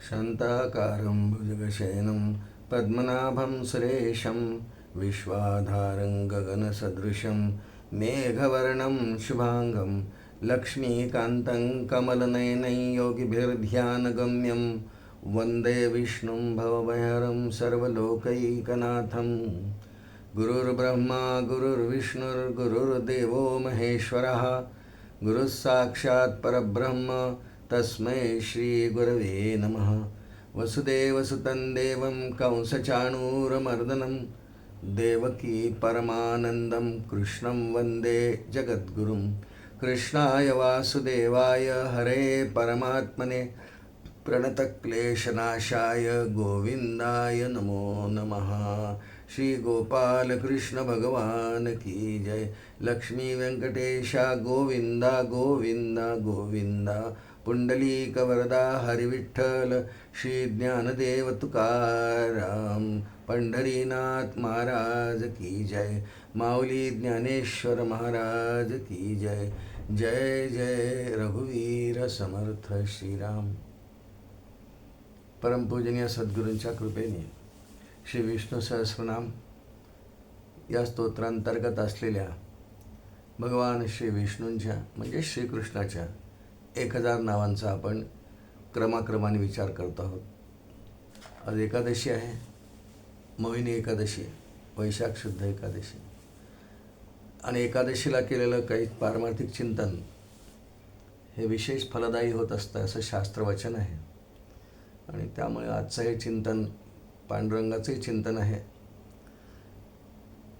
शान्ताकारं भुजगशयनं पद्मनाभं सुरेशं विश्वाधारं गगनसदृशं मेघवर्णं शुभांगं लक्ष्मीकान्तं कमलनयनं योगिभिर्ध्यानगम्यं वन्दे विष्णुं भवभयहरं सर्वलोकैकनाथं। गुरुर्ब्रह्मा गुरुर्विष्णुर्गुरुर्देवो महेश्वरः गुरुः साक्षात् परब्रह्म तस्मै श्रीगुरवे नमः। वसुदेवसुतं देवं कंसचाणूरमर्दनं देवकी परमानन्दं कृष्णं वन्दे जगद्गुरुं। कृष्णाय वासुदेवाय हरे परमात्मने प्रणतक्लेशनाशाय गोविंदाय नमो नमः। श्री गोपाल कृष्ण भगवान की जय। लक्ष्मी वेंकटेशा गोविंदा गोविंदा गोविंदा। पुंडलीक वरदा हरिविठ्ठल श्री ज्ञानदेव तुकाराम पंढरीनाथ महाराज की जय। माऊली ज्ञानेश्वर महाराज की जय। जय जय रघुवीर समर्थ श्रीराम। परमपूजनीय सद्गुरूंच्या कृपेने श्री विष्णू सहस्रनाम या स्तोत्रांतर्गत असलेल्या भगवान श्री विष्णूंच्या म्हणजे श्रीकृष्णाच्या 1000 नावांचा आपण क्रमाक्रमाने विचार करत आहोत। आज एकादशी आहे, मोहिनी एकादशी, वैशाख शुद्ध एकादशी। आणि एकादशीला केलेलं काही पारमार्थिक चिंतन हे विशेष फलदायी होत असतं असं शास्त्रवचन आहे। आणि त्यामुळे आजचं हे चिंतन पांडुरंगाचंही चिंतन आहे।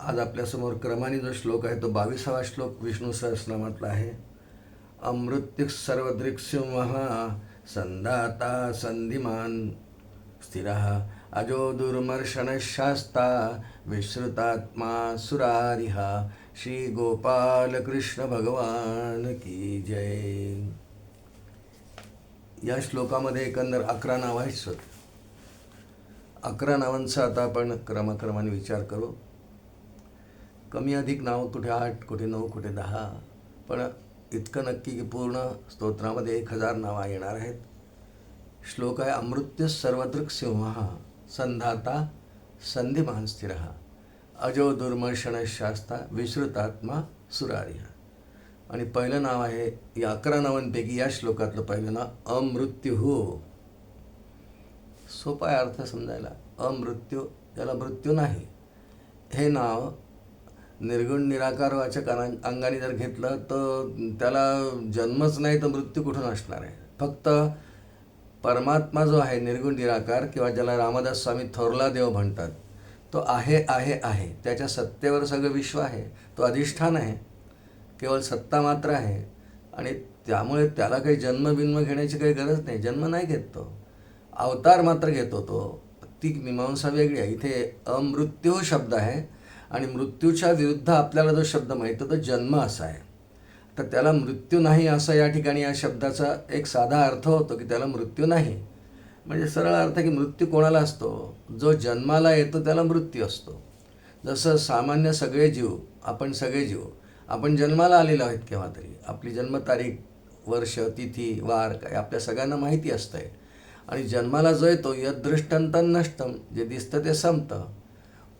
आज आपल्यासमोर क्रमाने जो श्लोक आहे तो 22वा श्लोक विष्णू सहस्रनामातला आहे। अमृत्युः सर्वदृक्सिंहः संधाता संधिमान स्थिरः अजो दुर्मर्शनशास्ता विश्रुतात्मा सुरारिः। श्री गोपाल कृष्ण भगवान की जय। या श्लोकामध्ये एकंदर 11 नावं आहेत। 11 नावांचा आता आपण क्रमाक्रमाने विचार करू। कमी अधिक नावं, कुठे 8, कुठे 9, कुठे 10, पण इतकं नक्की की पूर्ण स्तोत्रामध्ये 1000 नावं येणार आहेत। श्लोक आहे अमृत्युः सर्वदृक् सिंहः संधाता संधिमान स्थिरः अजो दुर्मर्शनशास्ता विश्रुतात्मा सुरारिः। आणि पहिलं नाव आहे या 11 नावांपैकी या श्लोकातलं पहिलं नाव अमृत्युः। सोपा आहे अर्थ समजायला। अमृत्यू, त्याला मृत्यू नाही। हे नाव निर्गुण निराकारवाचक अंगाने जर घेतलं तर त्याला जन्मच नाही तर मृत्यू कुठून असणार आहे। फक्त परमात्मा जो आहे निर्गुण निराकार, किंवा ज्याला रामदास स्वामी थोरला देव म्हणतात, तो आहे आहे आहे। त्याच्या सत्तेवर सगळं विश्व आहे। तो अधिष्ठान आहे, केवळ सत्ता मात्र आहे। आणि त्यामुळे त्याला काही जन्मबिन्म घेण्याची काही गरज नाही। जन्म नाही घेत तो, अवतार मात्र घेतो तो। ती मीमांसा वेगळी आहे। इथे अमृत्यू शब्द आहे आणि मृत्यूच्या विरुद्ध आपल्याला जो शब्द माहिती तो जन्म असा आहे। तर त्याला मृत्यू नाही असं या ठिकाणी या शब्दाचा एक साधा अर्थ होतो की त्याला मृत्यू नाही। म्हणजे सरळ अर्थ की मृत्यू कोणाला असतो? जो जन्माला येतो त्याला मृत्यू असतो। जसं सामान्य सगळे जीव, आपण सगळे जीव आपण जन्माला आलेलो आहेत केव्हा तरी। आपली जन्मतारीख, वर्ष, तिथी, वार काय आपल्या सगळ्यांना माहिती असतंय। आणि जन्माला जो येतो यदृष्टं तन्नष्टं, जे दिसतं ते संपतं।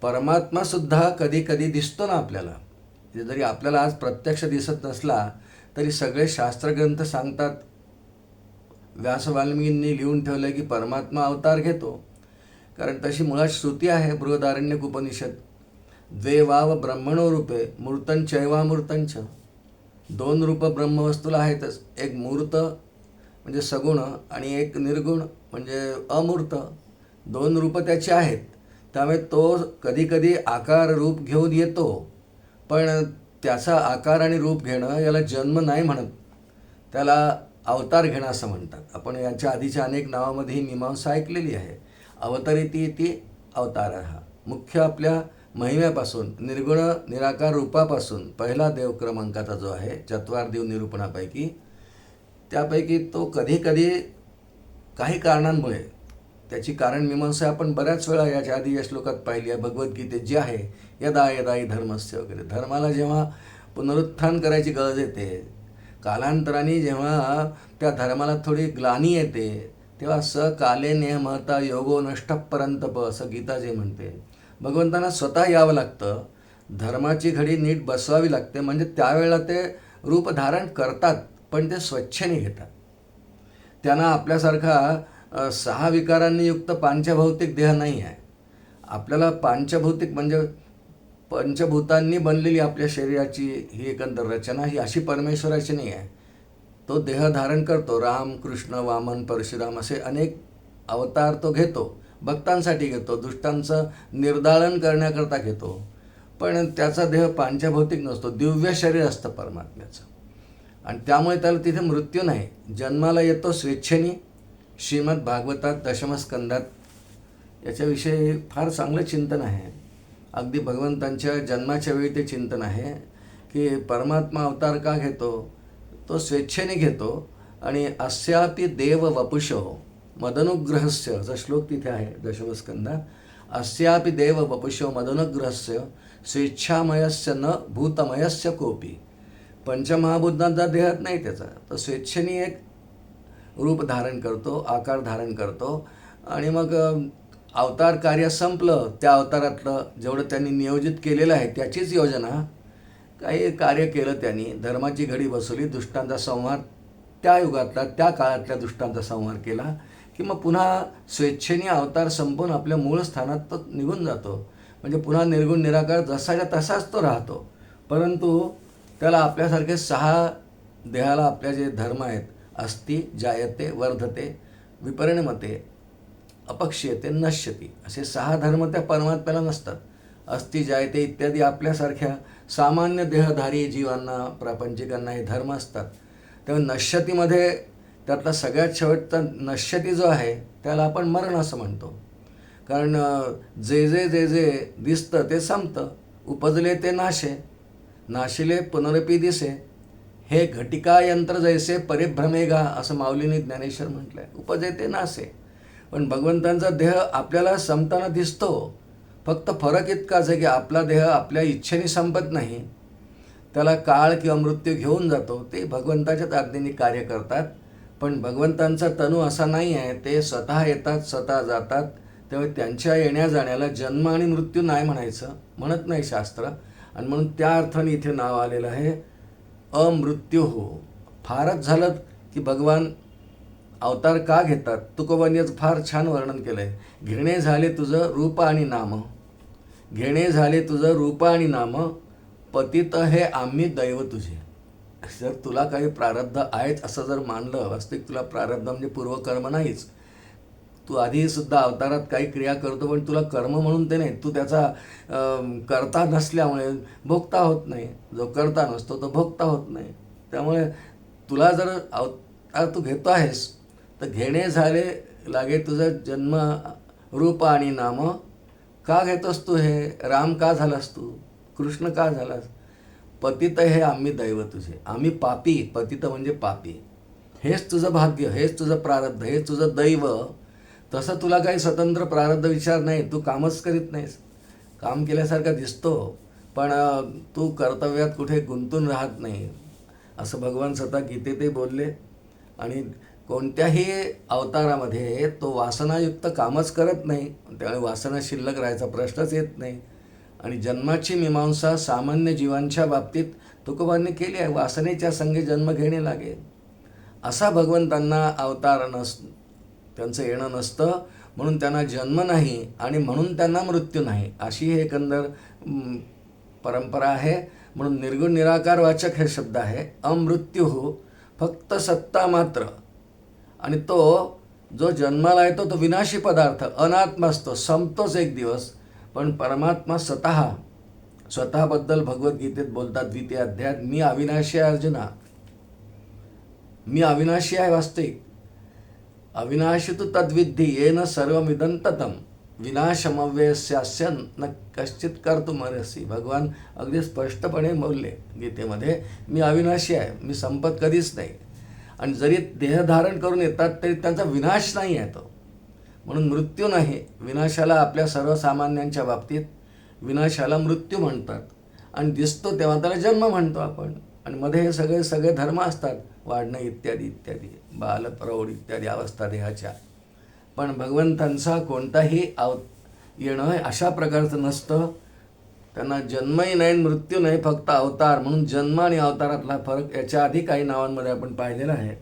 परमात्मासुद्धा कधी कधी दिसतो ना आपल्याला। जरी आपल्याला आज प्रत्यक्ष दिसत नसला तरी सगळे शास्त्रग्रंथ सांगतात, व्यास वाल्मिकींनी लिहून ठेवलं की परमात्मा अवतार घेतो। कारण तशी मुळात श्रुती आहे बृहदारण्यक उपनिषद, द्वे वाव ब्रह्मणो रूपे मूर्तंचैवामूर्तंच। 2 रूप ब्रह्मवस्तूला आहेतच, एक मूर्त म्हणजे सगुण आणि एक निर्गुण म्हणजे अमूर्त। 2 रूप त्याची आहेत। त्यामुळे तो कधी कधी आकार रूप घेऊन येतो, पण त्याचा आकार आणि रूप घेणं याला जन्म नाही म्हणत, त्याला अवतार घेणं असं म्हणतात। आपण यांच्या आधीच्या अनेक नावामध्ये ही मीमांसा ऐकलेली आहे। अवतरिती इति अवतारः। मुख्य आपल्या महिम्यापासून, निर्गुण निराकार रूपापासून पहिला देव क्रमांकाचा जो आहे चत्वार देव निरूपणापैकी, त्यापैकी तो कधी कधी काही कारणांमुळे, त्याची कारण मीमांसा आपण बऱ्याच वेळा याच्या आधी या श्लोकात पाहिली आहे। भगवद्गीतेत जी आहे, यदा यदा हि धर्मस्य वगैरे, धर्माला जेव्हा पुनरुत्थान करायची गरज येते, कालांतराने जेव्हा त्या धर्माला थोडी ग्लानी येते, तेव्हा स काले नेहमता योगो नष्ट परंतप असं गीताजी म्हणते. भगवंतांना स्वतः यावं लागतं, धर्माची घडी नीट बसवावी लागते, म्हणजे त्यावेळेला ते रूप धारण करतात, पण ते स्वच्छेने घेतात. त्यांना आपल्यासारखा 6 विकारांनी युक्त पांचभौतिक देह नाही आहे. आपल्याला पांचभौतिक म्हणजे पंचभूतांनी बनलेली आपल्या शरीराची ही एकंदर रचना ही अशी परमेश्वराची नाही आहे. तो देह धारण करतो. राम, कृष्ण, वामन, परशुराम असे अनेक अवतार तो घेतो. भक्तांसाठी घेतो, दुष्टांचं निर्दालन करण्याकरता घेतो. पण त्याचा देह पांचभौतिक नसतो, दिव्य शरीर असतं परमात्म्याचं. आणि त्यामुळे त्याला तिथे मृत्यू नाही. जन्माला येतो स्वेच्छेने. श्रीमद भागवतात दशमस्कंदात याच्याविषयी फार चांगलं चिंतन आहे. अगदी भगवंतांच्या जन्माच्या वेळी ते चिंतन आहे की परमात्मा अवतार का घेतो. तो स्वेच्छेने घेतो. आणि अस्यापि देव वपुषो मदनुग्रहस्य असा श्लोक तिथे आहे दशमस्कंदात. अस्यापि देव वपुषो मदनुग्रहस्य स्वेच्छामयस्य न भूतमयस्य कोपी. पंचमहाभूतांचा देहच नाही त्याचा. तो स्वेच्छेने एक रूप धारण करतो, आकार धारण करतो. आणि मग अवतार कार्य संपलं. त्या अवतारातलं जेवढं त्यांनी नियोजित केलेलं आहे त्याचीच योजना, काही कार्य केलं त्यांनी, धर्माची घडी बसवली, दुष्टांचा संहार त्या युगातला त्या काळातल्या दुष्टांचा संहार केला की मग पुन्हा स्वेच्छेने अवतार संपून आपल्या मूळ स्थानात तो निघून जातो. म्हणजे पुन्हा निर्गुण निराकार जसाच्या तसाच तो राहतो. परंतु त्याला आपल्यासारखे 6 देहाला आपल्या जे धर्म आहेत, अस्ति, जायते, वर्धते, विपरिणमते, अपक्ष्यते, नश्यती, असे 6 धर्म त्या परमात्म्याला नसतात. अस्ति, जायते इत्यादी आपल्यासारख्या सामान्य देहधारी जीवांना, प्रापंचिकांना हे धर्म असतात. तेव्हा नश्यतीमध्ये त्यातला सगळ्यात शेवटचा नश्यती जो आहे त्याला आपण मरण असं म्हणतो. कारण जे जे दिसतं ते संपतं. उपजले ते नाशे, नाशिले पुनरपी दिसे, हे घटिका यंत्र जैसे परिभ्रमेगा असं माऊलीने ज्ञानेश्वर म्हटलं आहे. उपजे ते नासे. पण भगवंतांचा देह आपल्याला संपताना दिसतो. फक्त फरक इतकाच आहे की आपला देह आपल्या इच्छेने संपत नाही, त्याला काळ किंवा मृत्यू घेऊन जातो. ते भगवंताच्याच आज्ञेने कार्य करतात. पण भगवंतांचा तनू असा नाही आहे. ते स्वतः येतात, स्वतः जातात. त्यामुळे त्यांच्या येण्या जाण्याला जन्म आणि मृत्यू नाही म्हणायचं, म्हणत नाही शास्त्र. आणि म्हणून त्या अर्थाने इथे नाव आलेलं आहे अमृत्यू. फारच झालं की भगवान अवतार का घेतात. तुकोबांनी याचं फार छान वर्णन केलं आहे. घेणे झाले तुझं रूप आणि नाम, घेणे झाले तुझं रूप आणि नाम, पतित हे आम्ही दैव तुझे. जर तुला काही प्रारब्ध आहेच असं जर मानलं, वास्तविक तुला प्रारब्ध म्हणजे पूर्वकर्म नाहीच. तू आधीसुद्धा अवतारात काही क्रिया करतो, पण तुला कर्म म्हणून ते नाही. तू त्याचा करता नसल्यामुळे भोगता होत नाही. जो करता नसतो तो भोगता होत नाही. त्यामुळे तुला जर अवतार तू घेतो आहेस तर घेणे झाले लागे तुझं जन्म, रूप आणि नाम. का घेतोस तू हे? राम का झालास तू? कृष्ण का झालास? पतित हे आम्ही दैव तुझे. आम्ही पापी, पतित म्हणजे पापी. हेच तुझं भाग्य, हेच तुझं प्रारब्ध, हेच तुझं दैव. तसं तुला काही स्वतंत्र प्रारब्ध विचार नाही. तू कामच करीत नाहीस. काम केल्यासारखा दिसतो, पण तू कर्तव्यात कुठे गुंतून राहत नाही असं भगवान स्वतः गीतेतही बोलले. आणि कोणत्याही अवतारामध्ये तो वासनायुक्त कामच करत नाही. त्यामुळे वासना शिल्लक राहायचा प्रश्नच येत नाही. आणि जन्माची मीमांसा सामान्य जीवांच्या बाबतीत तुकोबांनी केली आहे. वासनेच्या संगे जन्म घेणे लागे. असा भगवंतांना अवतार त्यांचं येणं नसतं. म्हणून त्यांना जन्म नाही आणि म्हणून त्यांना मृत्यू नाही, अशी हे एकंदर परंपरा आहे. म्हणून निर्गुण निराकार वाचक हे शब्द आहे. अमृत्यू फक्त सत्ता मात्र. आणि तो जो जन्माला येतो तो विनाशी पदार्थ, अनात्मा असतो, संपतोच एक दिवस. पण परमात्मा स्वतःबद्दल भगवद्गीतेत बोलतात 2 अध्यायात, मी अविनाशी आहे अर्जुना. मी अविनाशी आहे वास्तविक. अविनाशी तू तद्विद्धी येन सर्वमिदं ततं विनाशमव्ययस्यास्य न कश्चित कर्तुमर्हसि. भगवान अगदी स्पष्टपणे बोलले गीतेमध्ये, मी अविनाशी आहे, मी संपत कधीच नाही. आणि जरी देहधारण करून येतात तरी त्यांचा विनाश नाही आहे तो. म्हणून मृत्यू नाही. विनाशाला आपल्या सर्वसामान्यांच्या बाबतीत विनाशाला मृत्यू म्हणतात. आणि दिसतो तेव्हा त्याला जन्म म्हणतो आपण. आणि मध्ये हे सगळे धर्म असतात, वाढणं इत्यादी इत्यादी, बाल प्रौढ इत्यादी अवस्था देहाच्या. पण भगवंतांचा कोणताही येणं अशा प्रकारचं नसतं. त्यांना जन्मही नाही मृत्यू नाही, फक्त अवतार. म्हणून जन्म आणि अवतारातला फरक याच्या आधी काही नावांमध्ये आपण पाहिलेला आहे.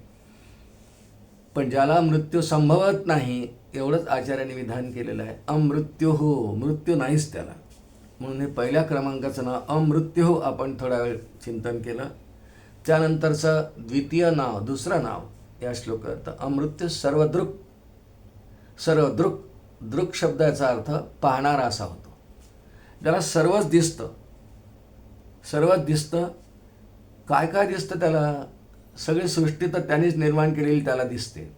पण ज्याला मृत्यू संभवत नाही एवढंच आचार्यांनी विधान केलेलं आहे. अमृत्यू हो, मृत्यू नाहीच त्याला. म्हणून हे पहिल्या क्रमांकाचं नाव अमृत्यू आपण थोडा वेळ चिंतन केलं. त्यानंतरचं द्वितीय नाव, दुसरं नाव या श्लोकात अमृत्यू सर्वदृक्. सर्वदृक्, दृक् शब्दाचा अर्थ पाहणारा असा होतो. त्याला सर्वच दिसतं, सर्वच दिसतं. काय काय दिसतं त्याला? सगळी सृष्टी तर त्यांनीच निर्माण केलेली त्याला दिसते.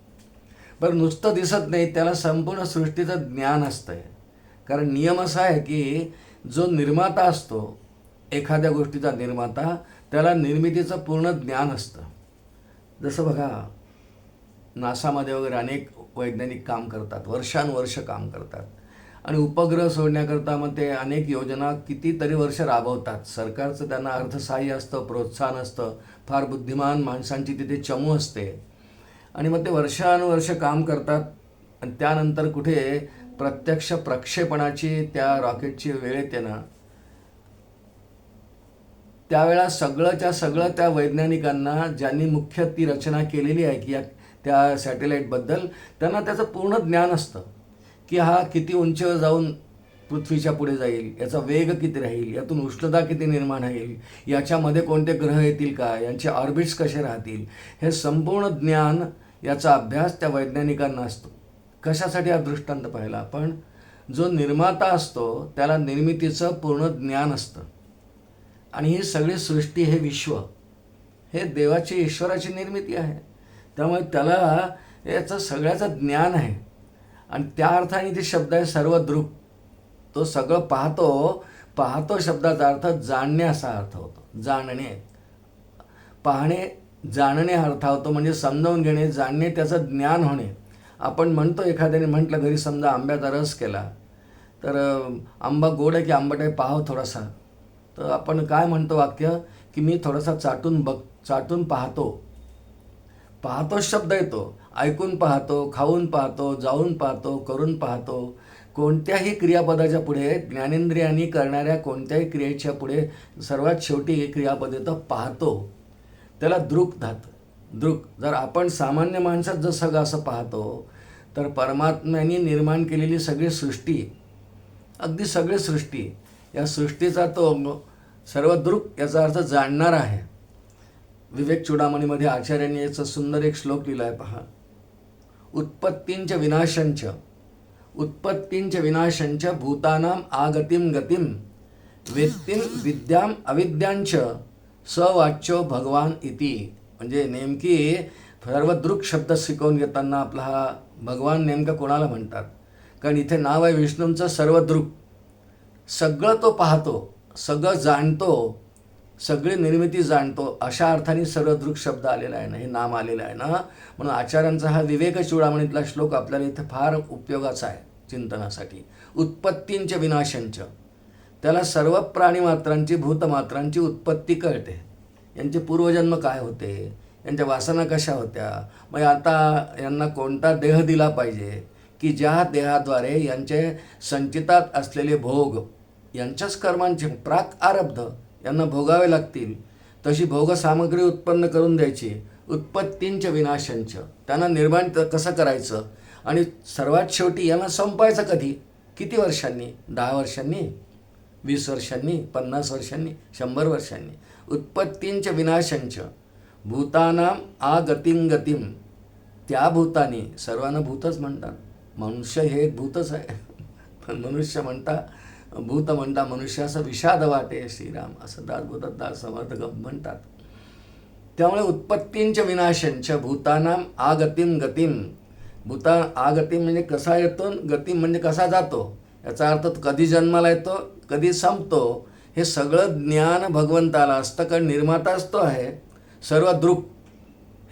बरं, नुसतं दिसत नाही, त्याला संपूर्ण सृष्टीचं ज्ञान असतंय. कारण नियम असा आहे की जो निर्माता असतो, एखाद्या गोष्टीचा निर्माता, त्याला निर्मितीचं पूर्ण ज्ञान असतं. जसं बघा, नासामध्ये वगैरे अनेक वैज्ञानिक काम करतात, वर्षानुवर्ष काम करतात. आणि उपग्रह सोडण्याकरता मग ते अनेक योजना कितीतरी वर्ष राबवतात. सरकारचं त्यांना अर्थसहाय्य असतं, प्रोत्साहन असतं. फार बुद्धिमान माणसांची तिथे चमू असते. आणि मग ते वर्षानुवर्ष काम करतात. आणि त्यानंतर कुठे प्रत्यक्ष प्रक्षेपणाची त्या रॉकेटची वेळ येते ना, त्यावेळा सगळंच्या सगळं त्या वैज्ञानिकांना, ज्यांनी मुख्य ती रचना केलेली आहे की त्या सॅटेलाईटबद्दल, त्यांना त्याचं पूर्ण ज्ञान असतं की हा किती उंचीवर जाऊन पृथ्वीच्या पुढे जाईल, याचा वेग किती राहील, यातून उष्णता किती निर्माण होईल, याच्यामध्ये कोणते ग्रह येतील का, यांचे ऑर्बिट्स कसे राहतील, हे संपूर्ण ज्ञान, याचा अभ्यास त्या वैज्ञानिकांना असतो. कशासाठी हा दृष्टांत पाहिला आपण? जो निर्माता असतो त्याला निर्मितीचं पूर्ण ज्ञान असतं. आणि ही सगळी सृष्टी, हे विश्व, हे देवाची, ईश्वराची निर्मिती आहे. त्यामुळे त्याला याचं सगळ्याचं ज्ञान आहे. आणि त्या अर्थाने ते शब्द आहे सर्वदृक्. तो सगळं पाहतो. पाहतो शब्दाचा अर्थ जाणणे असा अर्थ होतो. जाणणे, पाहणे, जाणणे हा अर्थ होतो. म्हणजे समजावून घेणे, जाणणे, त्याचं ज्ञान होणे. आपण म्हणतो, एखाद्याने म्हटलं घरी समजा आंब्याचा रस केला, तर आंबा गोड आहे की आंबट आहे पाहावं थोडासा. तर आपण काय म्हणतो वाक्य की मी थोडासा चाटून पाहतो. पाहतो शब्द येतो. ऐकून पाहतो, खाऊन पाहतो, जाऊन पाहतो, करून पाहतो. कोणत्याही क्रियापदाच्या पुढे, ज्ञानेंद्रियांनी करणाऱ्या कोणत्याही क्रियेच्या पुढे सर्वात शेवटी क्रियापद येतं पाहतो. त्याला दृक् धात. दृक्. जर आपण सामान्य माणसात जसं असं पाहतो, तर परमात्म्याने निर्माण केलेली सगळी सृष्टी, अगदी सगळी सृष्टी, या सृष्टीचा तो सर्वदृक्, याचा अर्थ जाणणार आहे. विवेक चूडामणीमध्ये आचार्यांनी याचा सुंदर एक श्लोक लिहिला आहे पहा. उत्पत्तींच विनाशंच, उत्पत्तींच विनाशंच भूतानाम आगतिम गतिम वेत्तीम विद्याम अविद्यांच सवाच्यो भगवान इति. म्हणजे नेमकी सर्वदृक् शब्द शिकवून घेताना आपला हा भगवान नेमकं कोणाला म्हणतात? कारण इथे नाव आहे विष्णूंचं सर्वदृक्. सगळं तो पाहतो, सगळं जाणतो, सगळी निर्मिती जाणतो, अशा अर्थाने सर्वदृक् शब्द आलेला आहे ना, हे नाम आलेलं आहे ना. म्हणून आचार्यांचा हा विवेक चूडामणीतला श्लोक आपल्याला इथे फार उपयोगाचा आहे चिंतनासाठी. उत्पत्तींच विनाशंच, त्याला सर्व प्राणीमात्रांची, भूतमात्रांची उत्पत्ती कळते. यांचे पूर्वजन्म काय होते, यांच्या वासना कशा होत्या, मग आता यांना कोणता देह दिला पाहिजे की ज्या देहाद्वारे यांचे संचितात असलेले भोग, यांच्याच कर्मांचे प्राक आरब्ध यांना भोगावे लागतील, तशी भोगसामग्री उत्पन्न करून द्यायची. उत्पत्तींच विनाशंच, त्यांना निर्माण कसं करायचं, आणि सर्वात शेवटी यांना संपायचं कधी, किती वर्षांनी, 10 वर्षांनी, 20 वर्षांनी, 50 वर्षांनी, 100 वर्षांनी. उत्पत्तींच विनाशंच भूतानाम आगतिम गतिम, त्या भूतानी, सर्वांना भूतच म्हणतात, मनुष्य हे एक भूतच आहे, पण मनुष्य म्हणता, भूत म्हणता मनुष्याचं विषाद वाटे श्रीराम, असं दासबोधात दास समर्थ म्हणतात. त्यामुळे उत्पत्तींच विनाशंच भूतानाम आगतिम गतिम. भूता आगतिम म्हणजे कसा येतो, गतिम म्हणजे कसा जातो, याचा अर्थ कधी जन्माला येतो, कधी संपतो, हे सगळं ज्ञान भगवंताला असतं. कारण निर्माता असतो आहे सर्वदृक्,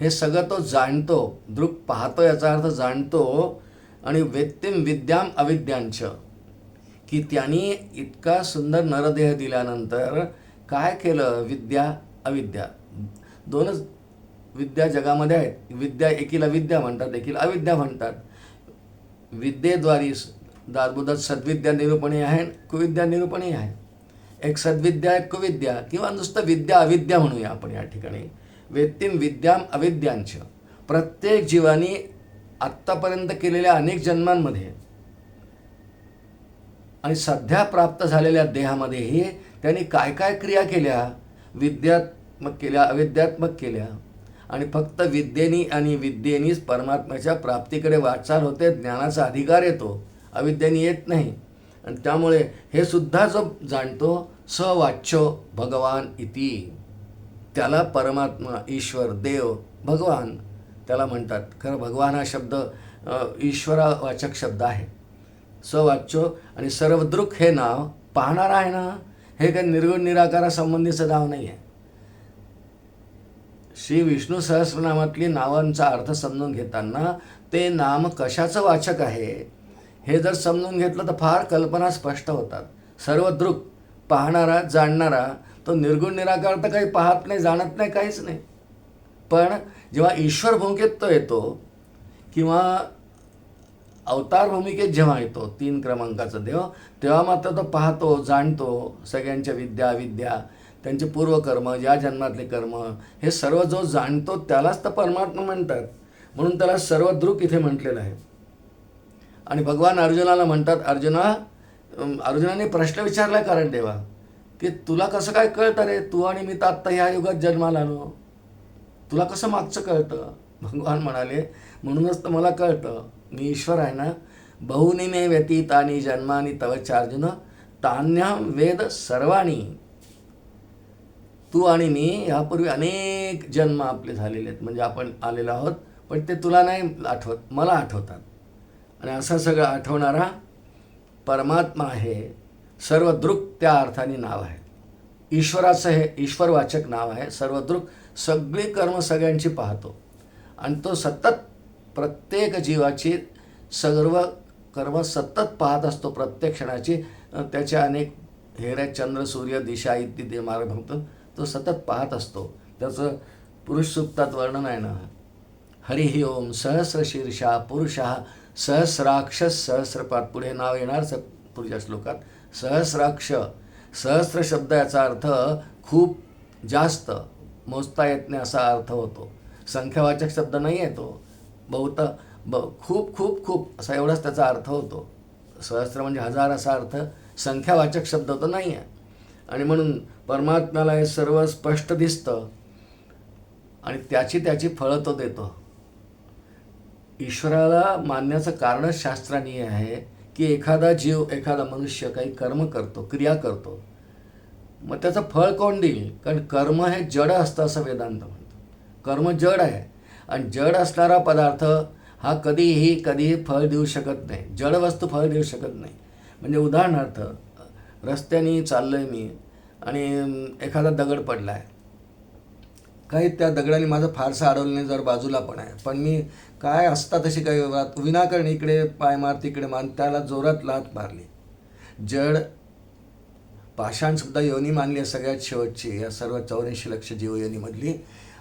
हे सगळं तो जाणतो. दृक् पाहतो याचा अर्थ जाणतो. आणि वेत्तीम विद्याम अविद्यांच, की त्यांनी इतका सुंदर नरदेह दिल्यानंतर काय केलं, विद्या अविद्या, दोनच विद्या जगामध्ये आहेत. विद्या एकीला विद्या म्हणतात, एकीला अविद्या म्हणतात. विद्येद्वारे दादबोधात सद्विद्या निरूपणी आहे, कुविद्या निरूपणी आहे. एक सद्विद्या, एक कुविद्या, किंवा नुसतं विद्या अविद्या म्हणूया आपण या ठिकाणी. वेत्तीम विद्याम अविद्यांच. प्रत्येक जीवानी आत्तापर्यंत केलेल्या अनेक जन्मांमध्ये आणि सध्या प्राप्त झालेल्या देहामध्येही त्यांनी काय काय क्रिया केल्या, विद्यात्मक केल्या, अविद्यात्मक केल्या, आणि फक्त विद्येनी आणि विद्येनीच परमात्म्याच्या प्राप्तीकडे वाटचाल होते, ज्ञानाचा अधिकार येतो, अविद्येनी येत नाही. आणि त्यामुळे हे सुद्धा जो जाणतो स वाच्यो भगवान इति, त्याला परमात्मा, ईश्वर, देव, भगवान त्याला म्हणतात. खरं भगवान हा शब्द ईश्वरावाचक शब्द आहे. सवाच्यो आणि सर्वदृक् हे नाव पाहणारा आहे ना, हे काही निर्गुण निराकारासंबंधीचं नाव नाही आहे. श्री विष्णू सहस्रनामातली नावांचा अर्थ समजून घेताना ते नाम कशाचं वाचक आहे हे जर समजून घेतलं तर फार कल्पना स्पष्ट होतात. सर्वदृक्, पाहणारा, जाणणारा, तो निर्गुण निराकार तर काही पाहत नाही, जाणत नाही, काहीच नाही. पण जेव्हा ईश्वर भूमिकेत तो येतो किंवा अवतार भूमिकेत जेव्हा येतो 3 क्रमांकाचा देव, तेव्हा मात्र तो पाहतो, जाणतो सगळ्यांच्या विद्या अविद्या, त्यांचे पूर्वकर्म, या जन्मातले कर्म, हे सर्व जो जाणतो त्यालाच तर परमात्मा म्हणतात. म्हणून त्याला सर्वदृक् इथे म्हटलेलं आहे. आणि भगवान अर्जुनाला म्हणतात, अर्जुनाने प्रश्न विचारला कारण देवा, की तुला कसं काय कळतं रे, तू आणि मी तर आत्ता ह्या युगात जन्माला आलो, तुला कसं मागचं कळतं. भगवान म्हणाले, म्हणूनच तर मला कळतं, मी ईश्वर आहे ना. बहुनी मे व्यतीतानी जन्मानी तव चार्जुन तान्याम वेद सर्वाणी. तू आणि मी ह्यापूर्वी अनेक जन्म आपले झालेले आहेत, म्हणजे आपण आलेलो आहोत, पण ते तुला नाही आठवत, मला आठवतात. आणि असं सगळं आठवणारा परमात्मा आहे. सर्वदृक् त्या अर्थाने नाव आहे. ईश्वराचं हे ईश्वरवाचक नाव आहे. सर्वदृक्, सगळी कर्म सगळ्यांची पाहतो आणि तो सतत प्रत्येक जीवाची सर्व कर्म सतत पाहत असतो प्रत्येक क्षणाची. त्याच्या अनेक हेऱ्या, चंद्र, सूर्य, दिशा इत्यादी मार्ग बघतो, तो सतत पाहत असतो. त्याचं पुरुष सूक्तात वर्णन आहे ना, हरिः ओम सहस्र शीर्षा पुरुषः सहस्राक्ष सहस्रपाद. पुढे नाव येणार पुढच्या श्लोकात. सहस्राक्ष, सहस्र शब्द याचा अर्थ खूप जास्त, मोजता येत नाही असा अर्थ होतो. संख्यावाचक शब्द नाही आहे तो, खूप खूप खूप असा एवढाच त्याचा अर्थ होतो. सहस्र म्हणजे हजार असा अर्थ, संख्यावाचक शब्द तो नाही आहे. आणि म्हणून परमात्म्याला हे सर्व स्पष्ट दिसतं आणि त्याची फळं तो देतो. ईश्वराला मानण्याचं कारणच शास्त्रानीय आहे की एखादा जीव, एखादा मनुष्य काही कर्म करतो, क्रिया करतो, मग त्याचं फळ कोण देईल. कारण कर्म हे जड असतं असं वेदांत म्हणतो. कर्म जड आहे आणि जड असणारा पदार्थ हा कधीही फळ देऊ शकत नाही. जड वस्तू फळ देऊ शकत नाही. म्हणजे उदाहरणार्थ, रस्त्याने चाललो आहे मी आणि एखादा दगड पडला आहे, काही त्या दगडाने माझं फारसं अडवलं नाही, जर बाजूला पण आहे, पण मी काय असता तशी काही विनाकारण इकडे पाय मार तिकडे मार, त्याला जोरात लाथ मारली. जड पाषाणसुद्धा योनी मानली आहे सगळ्यात शेवटची या सर्व 84 लक्ष जीवयोनीमधली.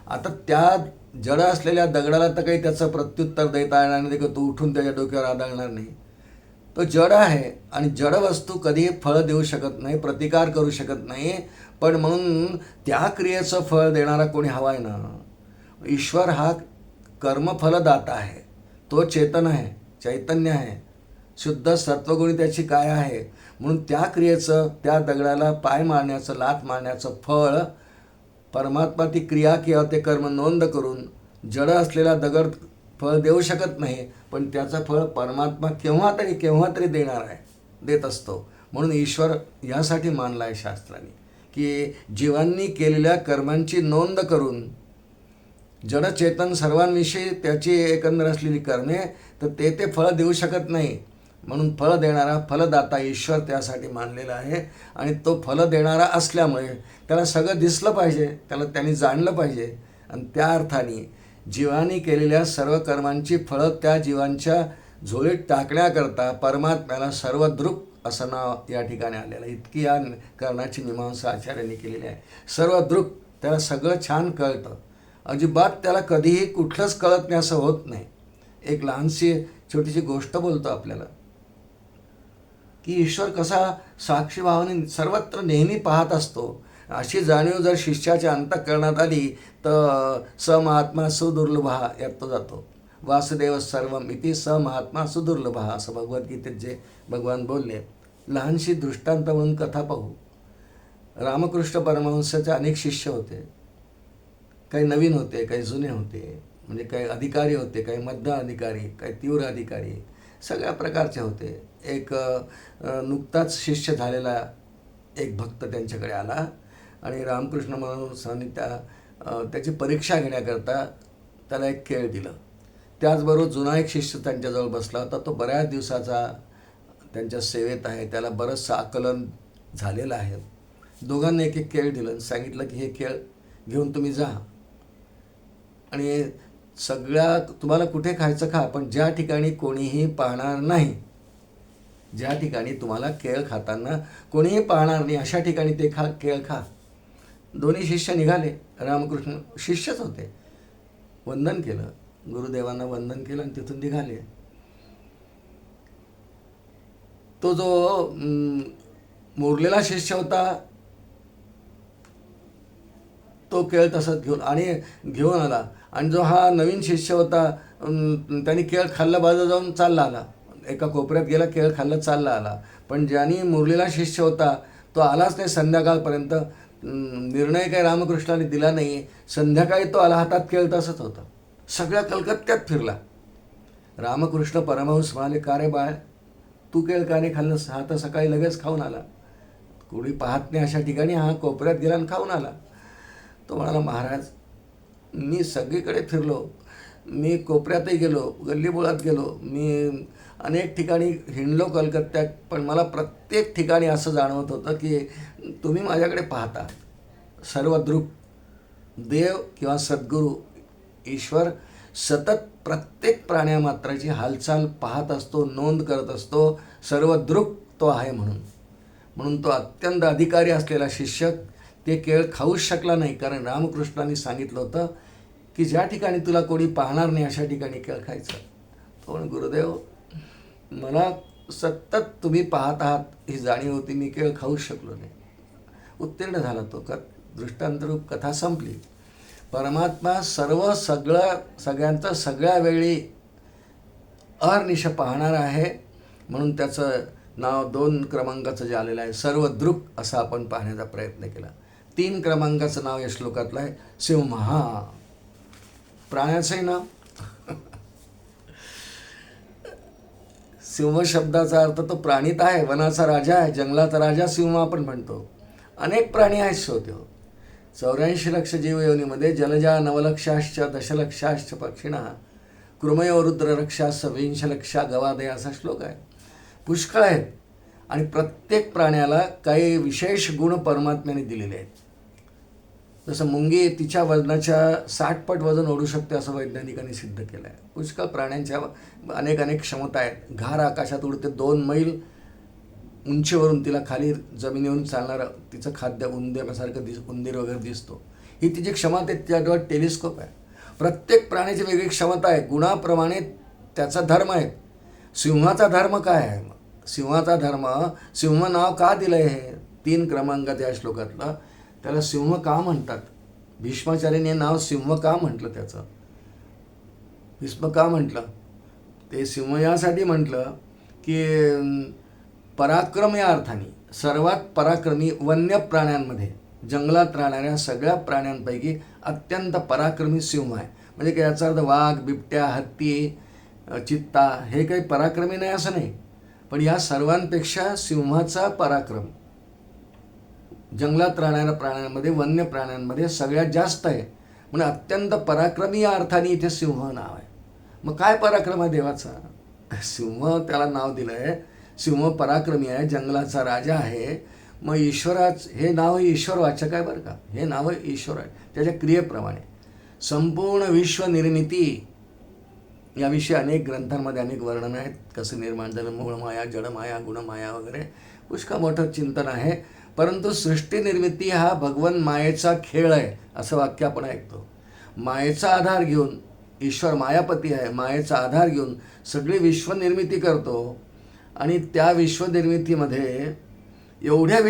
आता त्या जड असलेल्या दगडाला तर काही त्याचं प्रत्युत्तर देता येणार नाही, की तू उठून त्याच्या डोक्यावर आदळणार नाही. तो जड आहे आणि जड वस्तू कधीही फळं देऊ शकत नाही, प्रतिकार करू शकत नाही. पण म्हणून त्या क्रियेचं फळ देणारा कोणी हवा आहे ना. ईश्वर हा कर्मफलदाता आहे. तो चेतन आहे, चैतन्य आहे, शुद्ध सत्वगुणी त्याची काय आहे. म्हणून त्या क्रियेचं, त्या दगडाला पाय मारण्याचं, लाथ मारण्याचं फळ परमात्मा ती क्रिया किंवा ते कर्म नोंद करून, जड असलेला दगड फळ देऊ शकत नाही, पण त्याचं फळ परमात्मा केव्हा तरी देणार आहे, देत असतो. म्हणून ईश्वर यासाठी मानला आहे शास्त्राने की जीवांनी केलेल्या कर्मांची नोंद करून, जडचेतन सर्वांविषयी त्याची एकंदर असलेली कर्मे, तर ते फळ देऊ शकत नाही. म्हणून फळ देणारा फलदाता ईश्वर त्यासाठी मानलेला आहे. आणि तो फल देणारा असल्यामुळे त्याला सगळं दिसलं पाहिजे, त्याला त्यांनी जाणलं पाहिजे. आणि त्या अर्थाने जीवांनी केलेल्या सर्व कर्मांची फळं त्या जीवांच्या झोळीत टाकण्याकरता परमात्म्याला सर्वदृक् असं नाव या ठिकाणी आलेलं आहे. इतकी या कारणाची मीमांसा आचार्यांनी केलेली आहे. सर्वदृक्, त्याला सगळं छान कळतं, अजिबात त्याला कधीही कुठलंच कळत नाही असं होत नाही. एक लहानशी छोटीशी गोष्ट बोलतो आपल्याला की ईश्वर कसा साक्षी भावाने सर्वत्र नेहमी पाहत असतो, अशी जाणीव जर शिष्याच्या अंतःकरणात आली तर स महात्मा सुदुर्लभा यात तो जातो. वासुदेव सर्वम इति स महात्मा सुदुर्लभा असं भगवद्गीतेत जे भगवान बोलले. लहानशी दृष्टांत म्हणून कथा पाहू. रामकृष्ण परमहंसाचे अनेक शिष्य होते. काही नवीन होते, काही जुने होते, म्हणजे काही अधिकारी होते, काही मध्य अधिकारी, काही तीव्र अधिकारी, सगळ्या प्रकारचे होते. एक नुकताच शिष्य झालेला एक भक्त त्यांच्याकडे आला आणि रामकृष्ण म्हणून त्याची परीक्षा घेण्याकरता त्याला एक खेळ दिलं. त्याचबरोबर जुना एक शिष्य त्यांच्याजवळ बसला होता. तो बऱ्याच दिवसाचा त्यांच्या सेवेत आहे, त्याला बरंचसं आकलन झालेलं आहे. दोघांना एक एक खेळ दिलं, सांगितलं की हे खेळ घेऊन तुम्ही जा आणि सगळ्या तुम्हाला कुठे खायचं खा, पण ज्या ठिकाणी कोणीही पाहणार नाही, ज्या ठिकाणी तुम्हाला केळ खाताना कोणीही पाहणार नाही अशा ठिकाणी ते केळ खा. दोन्ही शिष्य निघाले. रामकृष्ण शिष्यच होते. वंदन केलं, गुरुदेवांना वंदन केलं आणि तिथून निघाले. तो जो मुरलेला शिष्य होता तो केळ तसंच घेऊन आला आणि जो हा नवीन शिष्य होता त्याने केळ खाल्ला, बाजू जाऊन चालला आला, एका कोपऱ्यात गेला, केळ खाल्लं, चालला आला. पण ज्याने मुरलेला शिष्य होता तो आलाच नाही संध्याकाळपर्यंत. निर्णय काही रामकृष्णाने दिला नाही. संध्याकाळी तो आला, हातात केळ तसंच होता. सगळ्या कलकत्त्यात फिरला. रामकृष्ण परमहंस म्हणाले, का रे बाळ, तू केळ का नाही खाल्लंस? हा तर सकाळी लगेच खाऊन आला, कोणी पाहत नाही अशा ठिकाणी हा कोपऱ्यात गेला आणि खाऊन आला. तो म्हणाला, महाराज, मी सगळीकडे फिरलो, मी कोपऱ्यातही गेलो, गल्लीबोळात गेलो, मी अनेक ठिकाणी हिंडलो कलकत्त्यात, पण मला प्रत्येक ठिकाणी असं जाणवत होतं की तुम्ही माझ्याकडे पाहता. सर्व दृक् देव किंवा सद्गुरू ईश्वर सतत प्रत्येक प्राण्यामात्राची हालचाल पाहत असतो, नोंद करत असतो. सर्व दृक् तो आहे. म्हणून तो अत्यंत अधिकारी असलेला शिष्य ते केळ खाऊच शकला नाही, कारण रामकृष्णांनी सांगितलं होतं की ज्या ठिकाणी तुला कोणी पाहणार नाही अशा ठिकाणी केळ खायचं. तो म्हणे, गुरुदेव, मला सतत तुम्ही पाहत आहात ही जाणीव होती, मी केळ खाऊच शकलो नाही. उत्तीर्ण झाला तो. दृष्टांतरूप कथा संपली. परमात्मा सगळ्यांचं सगळ्या वेळी अहर्निश पाहणार आहे. म्हणून त्याचं नाव 2 क्रमांकाचं जे आलेलं आहे सर्व दृक् असं आपण पाहण्याचा प्रयत्न केला. 3 क्रमांकाचं नाव या श्लोकातलं आहे सिंहा. प्राण्याचंही नाव. सिंह शब्दाचा अर्थ तो प्राणीत आहे, वनाचा राजा आहे, जंगलाचा राजा सिंह आपण म्हणतो. अनेक प्राणी आहेत श्रोते हो. 84 लक्ष जीवयोनीमध्ये जलजा 9 लक्षाश्च दशलक्षाश्च पक्षिणा कृमयो रुद्ररक्षास 20 लक्षा गवादय असा श्लोक आहे. पुष्कळ आहेत आणि प्रत्येक प्राण्याला काही विशेष गुण परमात्म्याने दिलेले आहेत. जसं मुंगी तिच्या वजनाच्या 60 पट वजन ओढू शकते असं वैज्ञानिकांनी सिद्ध केलं आहे. पुष्कळ प्राण्यांच्या अनेक क्षमता आहेत. घार आकाशात उडते, 2 मैल उंचीवरून तिला खाली जमिनीवरून चालणारं तिचं खाद्य उंदरासारखं उंदीर वगैरे दिसतो. ही तिची क्षमता आहे. त्याच्यावर टेलिस्कोप आहे. प्रत्येक प्राण्याची वेगळी क्षमता आहे. गुणाप्रमाणे त्याचा धर्म आहे. सिंहाचा धर्म काय आहे? सिंहाचा धर्म, सिंह नाव का दिलं आहे हे 3 क्रमांकात या श्लोकातलं. त्याला सिंह का म्हणतात? भीष्माचार्यांनी नाव सिंह का म्हटलं? त्याचं भीष्म का म्हटलं? ते सिंह यासाठी म्हटलं की पराक्रम या अर्थाने सर्वात पराक्रमी वन्य प्राण्यांमध्ये, जंगलात राहणाऱ्या सगळ्या प्राण्यांपैकी अत्यंत पराक्रमी सिंह आहे. म्हणजे काय याचा अर्थ वाघ, बिबट्या, हत्ती, चित्ता हे काही पराक्रमी नाही असं नाही, पण या सर्वांपेक्षा सिंहाचा पराक्रम जंगलात राहणाऱ्या प्राण्यांमध्ये, वन्य प्राण्यांमध्ये सगळ्यात जास्त आहे. म्हणजे अत्यंत पराक्रमी या अर्थाने इथे सिंह नाव आहे. मग काय पराक्रम आहे देवाचा? सिंह त्याला नाव दिलं आहे. सिंह पराक्रमी आहे, जंगलाचा राजा आहे. मग हे नाव ईश्वरवाचक आहे बरं का. हे नाव ईश्वर आहे त्याच्या क्रियेप्रमाणे. संपूर्ण विश्वनिर्मिती याविषयी अनेक ग्रंथांमध्ये अनेक वर्णनं आहेत. कसं निर्माण झालं, मूळमाया, जडमाया, गुणमाया वगैरे पुष्कळ मोठं चिंतन आहे. परंतु सृष्टी निर्मिती हा भगवन मायेचा खेळ आहे असं वाक्य आपण ऐकतो. मायेचा आधार घेऊन ईश्वर मायापती आहे, मायेचा आधार घेऊन सगळी विश्वनिर्मिती करतो. आणि त्या विश्वनिर्मितीमध्ये एवढ्या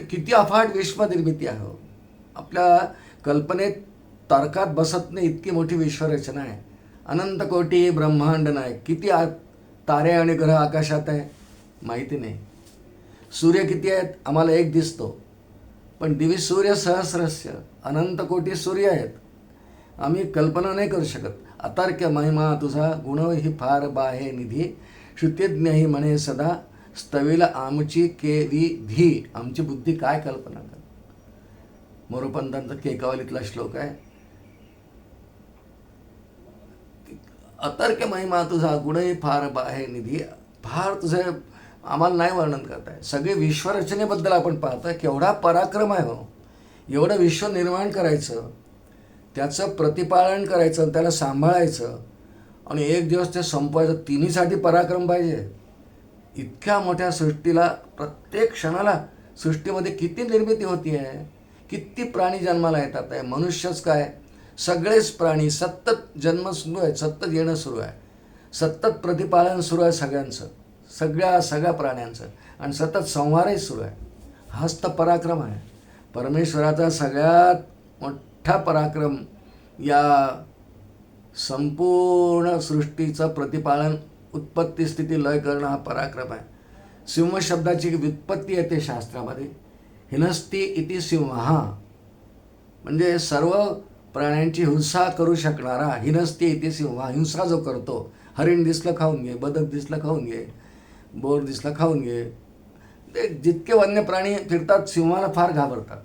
किती अफाट विश्वनिर्मिती आहे. आपल्या कल्पनेत तर्कात बसत नाही इतकी मोठी विश्वरचना आहे. अनंत कोटी ब्रह्मांड नाही. किती तारे आणि ग्रह आकाशात आहे माहिती नाही. सूर्य किती आहेत आम्हाला एक दिसतो, पण दिवी सूर्य सहस्रस्य, अनंत कोटी सूर्य आहेत. आम्ही कल्पना नाही करू शकत. अतार्क्य महिमा तुझा गुण ही फार बाहे निधी, श्रुतिज्ञ ही म्हणे सदा, स्तविल आमची केविधी. आमची बुद्धी काय कल्पना कर. मोरोपंतांचा केकावलीतला श्लोक आहे. अतर्क्य महिमा तुझा गुणही फार बाहे निधी. फार तुझे आम्हाला नाही वर्णन करता आहे. सगळे विश्वरचनेबद्दल आपण पाहतोय केवढा पराक्रम आहे हो. एवढं विश्व निर्माण करायचं, त्याचं प्रतिपालन करायचं, त्याला सांभाळायचं आणि एक दिवस ते संपवायचं. तिन्हीसाठी पराक्रम पाहिजे. इतक्या मोठ्या सृष्टीला प्रत्येक क्षणाला सृष्टीमध्ये किती निर्मिती होती आहे, किती प्राणी जन्माला येतात आहे. मनुष्यच काय, सगळेच प्राणी सतत जन्म सुरू आहे, सतत येणं सुरू आहे, सतत प्रतिपालन सुरू आहे सगळ्यांचं, सगळ्या प्राण्यांचं, आणि सतत संहारही सुरू आहे. हाच तर पराक्रम आहे. परमेश्वराचा सगळ्यात मोठा पराक्रम या संपूर्ण सृष्टीचं प्रतिपालन, उत्पत्ती स्थिती लय करणं हा पराक्रम आहे. सिंह शब्दाची व्युत्पत्ती येते शास्त्रामध्ये. हिनस्ती इति सिंहा, म्हणजे सर्व प्राण्यांची हिंसा करू शकणारा. हिनस्ती इति सिंहा, हिंसा जो करतो. हरिण दिसलं खाऊन घे, बदक दिसलं खाऊन घे, बोर दिसलं खाऊन घे. ते जितके वन्य प्राणी फिरतात सिंहाला फार घाबरतात.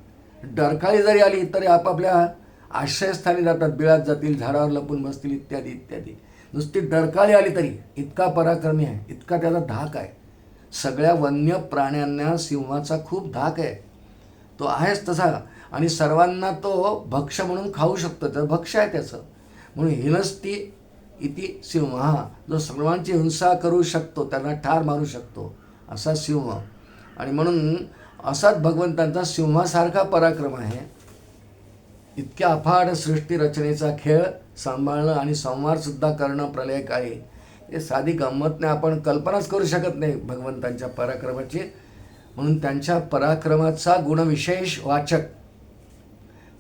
डरकाळी जरी आली तरी आपापल्या आश्रयस्थानी जातात, बिळात जातील, झाडावर लपून बसतील, इत्यादी इत्यादी. नुसती डरकाळी आली तरी इतका पराक्रमी आहे, इतका त्याचा धाक आहे. सगळ्या वन्य प्राण्यांना सिंहाचा खूप धाक आहे. तो आहेच तसा. आणि सर्वांना तो भक्ष म्हणून खाऊ शकतो, तर भक्ष आहे त्याचं. म्हणून हिनस्ती इति सिंहा, जो सर्वांची हिंसा करू शकतो, त्यांना ठार मारू शकतो, असा सिंह. आणि म्हणून असाच भगवंतांचा सिंहासारखा पराक्रम आहे. इतक्या अफाट सृष्टी रचनेचा खेळ सांभाळणं आणि संहारसुद्धा करणं प्रलयकाळी, हे साधी गंमत नाही. आपण कल्पनाच करू शकत नाही भगवंतांच्या पराक्रमाची. म्हणून त्यांच्या पराक्रमाचा गुणविशेष वाचक,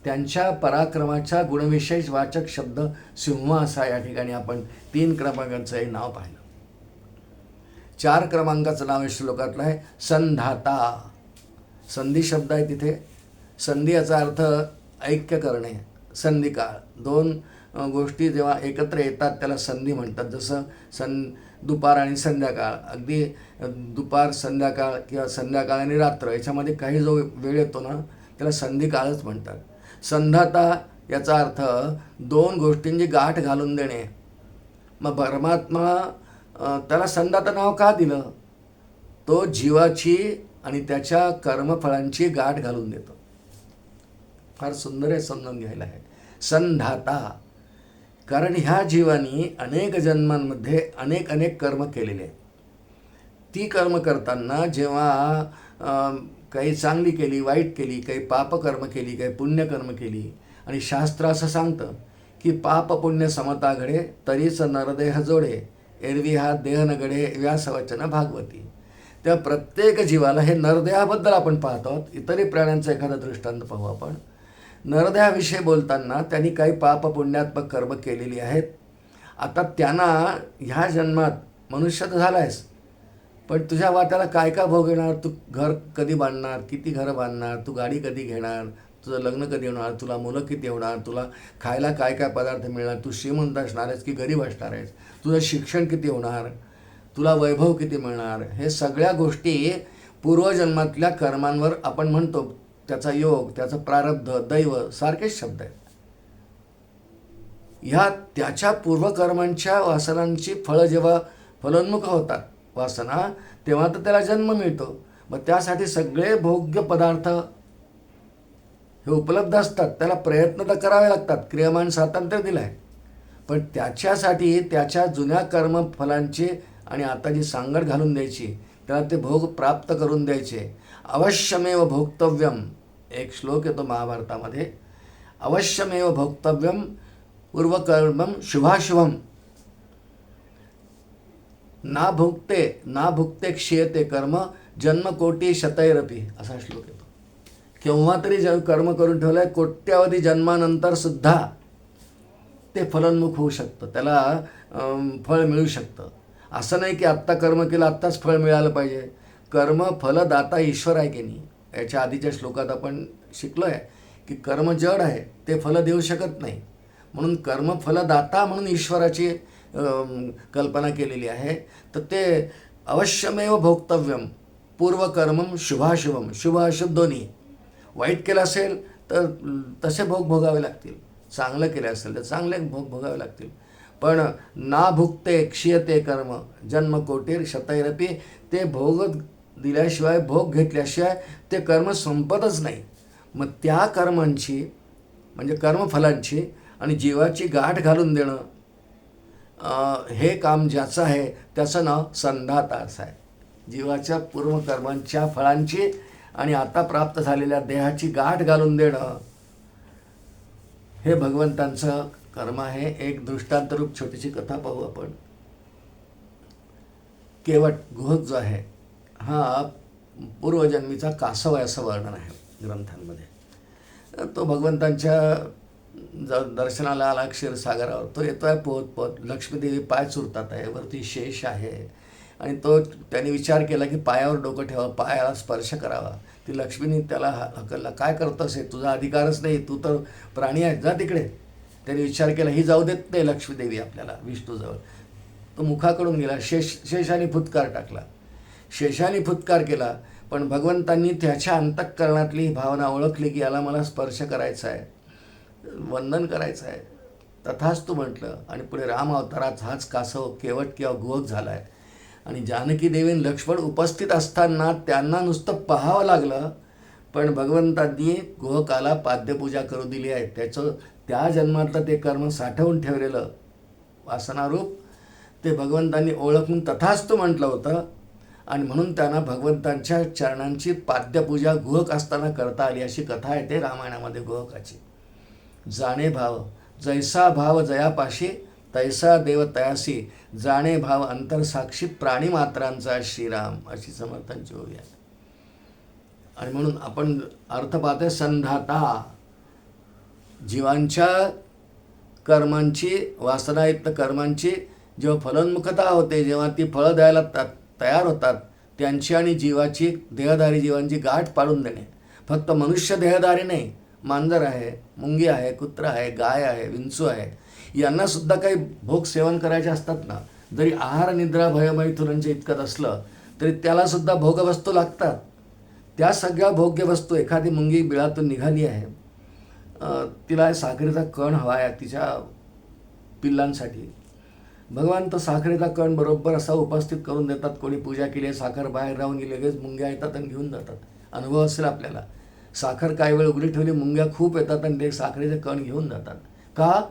त्यांच्या पराक्रमाचा गुणविशेष वाचक शब्द सिंह असा या ठिकाणी आपण 3 क्रमांकाचं हे नाव पाहिलं. 4 क्रमांकाचं नाव या श्लोकातलं आहे संधाता. संधी शब्द आहे तिथे. संधी याचा अर्थ ऐक्य करणे, संधिकाळ. 2 गोष्टी जेव्हा एकत्र येतात त्याला संधी म्हणतात. जसं दुपार आणि संध्याकाळ, अगदी दुपार संध्याकाळ किंवा संध्याकाळ आणि रात्र याच्यामध्ये काही जो वेळ येतो ना त्याला संधिकाळच म्हणतात. संधाता याचा अर्थ 2 गोष्टींची गाठ घालून देणे. मग परमात्मा त्याला संधाता नाव का दिलं? तो जीवाची आणि त्याच्या कर्मफळांची गाठ घालून देतो. फार सुंदर आहे, समजून घ्यायला आहे. संधाता कारण ह्या जीवानी अनेक जन्मांमध्ये अनेक कर्म केलेले आहेत. ती कर्म करताना जेव्हा काही चांगली केली, वाईट केली, काही पापकर्म केली, काही पुण्यकर्म केली, आणि शास्त्र असं सांगतं की पाप पुण्य समता घडे, तरीच नरदेह जोडे, एरवी हा देह न घडे, व्यासवचन भागवती. त्या प्रत्येक जीवाला, हे नरदेहाबद्दल आपण पाहतो आहोत, इतरही प्राण्यांचा एखादा दृष्टांत पाहू आपण. नरदेहाविषयी बोलताना त्यांनी काही पाप पुण्यात्मक कर्म केलेली आहेत. आता त्यांना ह्या जन्मात मनुष्य तर झाला आहेस, पण तुझ्या वाट्याला काय काय भोग येणार? तू घर कधी बांधणार, किती घरं बांधणार, तू गाडी कधी घेणार, तुझं लग्न कधी होणार, तुला मुलं किती होणार, तुला खायला काय काय पदार्थ मिळणार, तू श्रीमंत असणार आहेस की गरीब असणार आहेस, तुझं शिक्षण किती होणार, तुला वैभव किती मिळणार. हे सगळ्या गोष्टी पूर्वजन्मातल्या कर्मांवर आपण म्हणतो. त्याचा योग, त्याचं प्रारब्ध, दैव सारखेच शब्द आहेत. ह्या त्याच्या पूर्वकर्मांच्या वासनांची फळं जेव्हा फलोन्मुख होतात वासना, तेव्हा तर त्याला जन्म मिळतो. मग त्यासाठी सगळे भोग्य पदार्थ हे उपलब्ध असतात. त्याला प्रयत्न तर करावे लागतात. क्रियमान स्वातंत्र्य दिलं आहे, पण त्याच्यासाठी त्याच्या जुन्या कर्मफलांची आणि आता जी सांगड घालून द्यायची, त्याला ते भोग प्राप्त करून द्यायचे. अवश्यमेव भोक्तव्यम, एक श्लोक येतो महाभारतामध्ये, अवश्यमेव भोक्तव्यम पूर्वकर्मम शुभाशुभम ना भुक्ते क्षीयते कर्म जन्मकोटी शतैरपी असा श्लोक येतो. केव्हा तरी कर्म करून ठेवलंय, कोट्यावधी जन्मानंतर सुद्धा ते फलोन्मुख होऊ शकतं, त्याला फळ मिळू शकतं. असं नाही की आत्ता कर्म केलं आत्ताच फळ मिळालं पाहिजे. कर्म फलदाता ईश्वर आहे की नाही. याच्या आधीच्या श्लोकात आपण शिकलो आहे की कर्म जड आहे, ते फलं देऊ शकत नाही. म्हणून कर्म फलदाता म्हणून ईश्वराची कल्पना केलेली आहे. तर ते अवश्यमेव भोक्तव्यम पूर्वकर्मम शुभाशुभम. शुभ अशुभ दोन्ही. वाईट केलं असेल तर तसे भोग भोगावे लागतील, चांगलं केलं असेल तर चांगले भोग भोगावे लागतील. पण ना भुक्ते क्षीयते कर्म जन्मकोटीर शतैरपी. ते भोग दिल्याशिवाय, भोग घेतल्याशिवाय ते कर्म संपतच नाही. मग त्या कर्मांची म्हणजे कर्मफलांची आणि जीवाची गाठ घालून देणं, हे काम ज्याचं आहे त्याचं नाव संधाता असं आहे. जीवाच्या पूर्वकर्मांच्या फळांची आणि आता प्राप्त झालेल्या देहाची गाठ घालून देणं हे भगवंतांचं कर्म आहे. एक दृष्टांतरूप छोटीशी कथा पाहू आपण. केवट गुहक जो आहे हा पूर्वजन्मीचा कासव आहे असं वर्णन आहे ग्रंथांमध्ये. तो भगवंतांच्या दर्शनाला आला क्षीरसागरावर. तो येतो आहे पोहत पोहत. लक्ष्मीदेवी पाय चुरतात आहे, वरती शेष आहे आणि त्याने विचार केला की पायावर डोकं ठेवावं, पायाला स्पर्श करावा. ती लक्ष्मीने त्याला हकलला, काय करतोस हे, तुझा अधिकारच नाही, तू तर प्राणी आहे, जा तिकडे. त्याने विचार केला ही जाऊ देत नाही लक्ष्मीदेवी आपल्याला विष्णूजवळ. तो मुखाकडून गेला, शेषाने फुत्कार टाकला. शेषाने फुत्कार केला, पण भगवंतांनी त्याच्या अंतःकरणातली ही भावना ओळखली की याला मला स्पर्श करायचा आहे, वंदन करायचं आहे. तथास्तु म्हटलं आणि पुढे राम अवतारात हाच कासव केवट किंवा गुहक झाला आहे. आणि जानकी देवी लक्ष्मण उपस्थित असताना त्यांना नुसतं पाहावं लागलं, पण भगवंतांनी गुहकाला पाद्यपूजा करू दिली आहे. त्या जन्मातलं ते कर्म साठवून ठेवलेलं वासनारूप ते भगवंतांनी ओळखून तथास्तु म्हटलं होतं. आणि म्हणून त्यांना भगवंतांच्या चरणांची पाद्यपूजा गुहक असताना करता आली. अशी कथा आहे ते रामायणामध्ये गुहकाची. जाणे भाव जैसा भाव जयापाशी तैसा देव तयासी. जाणे भाव अंतरसाक्षी प्राणी मात्रांचा श्रीराम, अशी समर्थांची ओवी आहे. आणि म्हणून आपण अर्थ पाहतोय संधाता. जीवांच्या कर्मांची, वासनायुक्त कर्मांची जेव्हा फलोन्मुखता होते, जेव्हा ती फळं द्यायला तयार होतात, त्यांची आणि जीवाची, देहधारी जीवांची गाठ पाडून देणे. फक्त मनुष्य देहधारी नाही, मांजर आहे, मुंगी आहे, कुत्रा आहे, गाय आहे, विंचू आहे, यांनासुद्धा काही भोग सेवन करायचे असतात ना. जरी आहार निद्रा भयमैथुनांचे इतकत असलं तरी त्यालासुद्धा भोगवस्तू लागतात. त्या सगळ्या भोग्य वस्तू, एखादी मुंगी बिळातून निघाली आहे, तिला साखरेचा कण हवा आहे तिच्या पिल्लांसाठी. भगवान तो साखरेचा कण बरोबर असा उपस्थित करून देतात. कोणी पूजा केली आहे, साखर बाहेर राहून गेली, लगेच मुंग्या येतात आणि घेऊन जातात. अनुभव असेल आपल्याला. साखर काही वेळ उघडी ठेवली, मुंग्या खूप येतात आणि ते साखरेचे कण घेऊन जातात. का?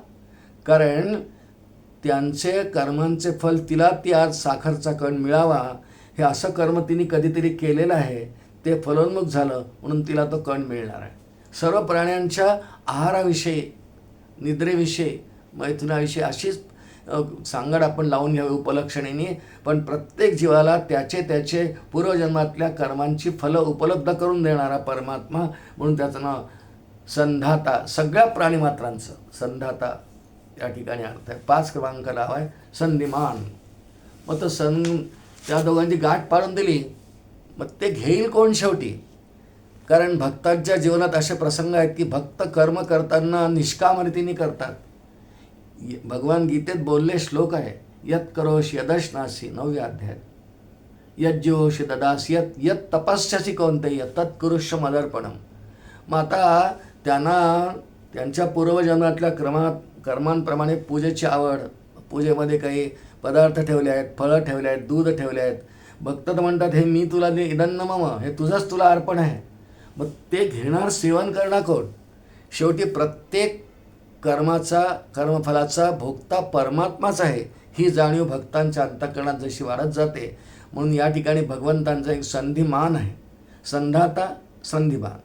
कारण त्यांचे कर्मांचे फल तिला ती आज साखरचा कण मिळावा हे असं कर्म तिने कधीतरी केलेलं आहे, ते फलोन्मुख झालं म्हणून तिला तो कण मिळणार आहे. सर्व प्राण्यांच्या आहाराविषयी, निद्रेविषयी, मैथुनाविषयी अशीच सांगड आपण लावून घ्यावी उपलक्षणीने. पण प्रत्येक जीवाला त्याचे पूर्वजन्मातल्या कर्मांची फलं उपलब्ध करून देणारा परमात्मा, म्हणून त्याचं नाव संधाता. सगळ्या प्राणीमात्रांचं संधाता या ठिकाणी अर्थ आहे. 5 क्रमांक नाव आहे संधिमान. मग तो त्या दोघांची गाठ पाडून दिली, मग ते घेईल कोण शेवटी? कारण भक्तांच्या जीवनात असे प्रसंग आहेत की भक्त कर्म करताना निष्काम रीतीने करतात. भगवान गीतेत बोलले श्लोक आहे, यत करोषि यदश्नासी 9व्या अध्यायात, यज्जोषि ददासी यत तपस्यासी कौन्तेय तत्कुरुष्व मदर्पणम. मग आता त्यांना त्यांच्या पूर्वजन्मातल्या कर्मांप्रमाणे पूजेची आवड, पूजेमध्ये काही पदार्थ ठेवले आहेत, फळं ठेवले आहेत, दूध ठेवले आहेत. भक्त तर म्हणतात हे मी तुला इदन्न मम, हे तुझंच तुला अर्पण आहे. मग ते घेणार, सेवन करणार कोण? शेवटी प्रत्येक कर्मफलाचा भोगता परमात्माच आहे, ही जाणीव भक्तांच्या अंतःकरणात जशी वाढत जाते. म्हणून या ठिकाणी भगवंतांचा एक संधिमान आहे. संधाता, संधिमान.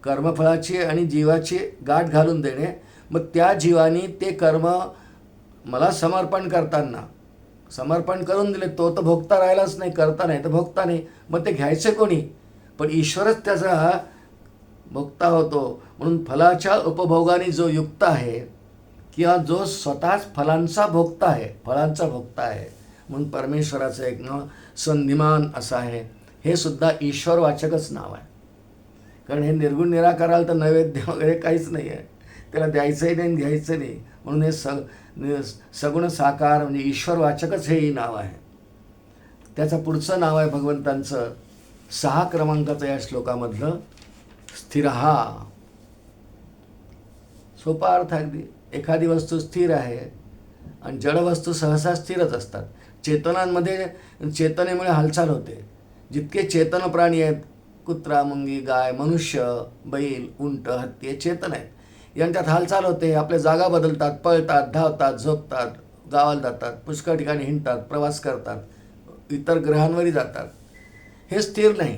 कर्मफळाची आणि जीवाची गाठ घालून देणे. मग त्या जीवानी ते कर्म मला समर्पण करताना समर्पण करून दिले, तो तर भोगता राहिलाच नाही, करता नाही तर भोगता नाही, मग ते घ्यायचे कोणी? पण ईश्वरच त्याचा भोगता होतो. म्हणून फलाच्या उपभोगाने जो युक्त आहे किंवा जो स्वतःच फलांचा भोगता आहे, फळांचा भोगता आहे, म्हणून परमेश्वराचं एक नाव संधिमान असं आहे. हे सुद्धा ईश्वरवाचकच नाव आहे. कारण हे निर्गुण निराकाराला तर नैवेद्य वगैरे काहीच नाही आहे, त्याला द्यायचंही नाही घ्यायचं नाही. म्हणून हे सगुण साकार म्हणजे ईश्वरवाचकच हेही नाव आहे. त्याचं पुढचं नाव आहे भगवंतांचं 6 क्रमांकाचं या श्लोकामधलं स्थिरहा. सोपा अर्थ अगदी. एखादी वस्तू स्थिर आहे आणि जडवस्तू सहसा स्थिरच असतात. चेतनांमध्ये चेतनेमुळे हालचाल होते. जितके चेतन प्राणी आहेत, कुत्रा, मुंगी, गाय, मनुष्य, बैल, उंट, हत्ती, हे चेतन आहेत. यांच्यात हालचाल होते. आपल्या जागा बदलतात, पळतात, धावतात, झोपतात, गावाला जातात, पुष्कळ ठिकाणी हिंडतात, प्रवास करतात, इतर ग्रहांवरही जातात. हे स्थिर नाही.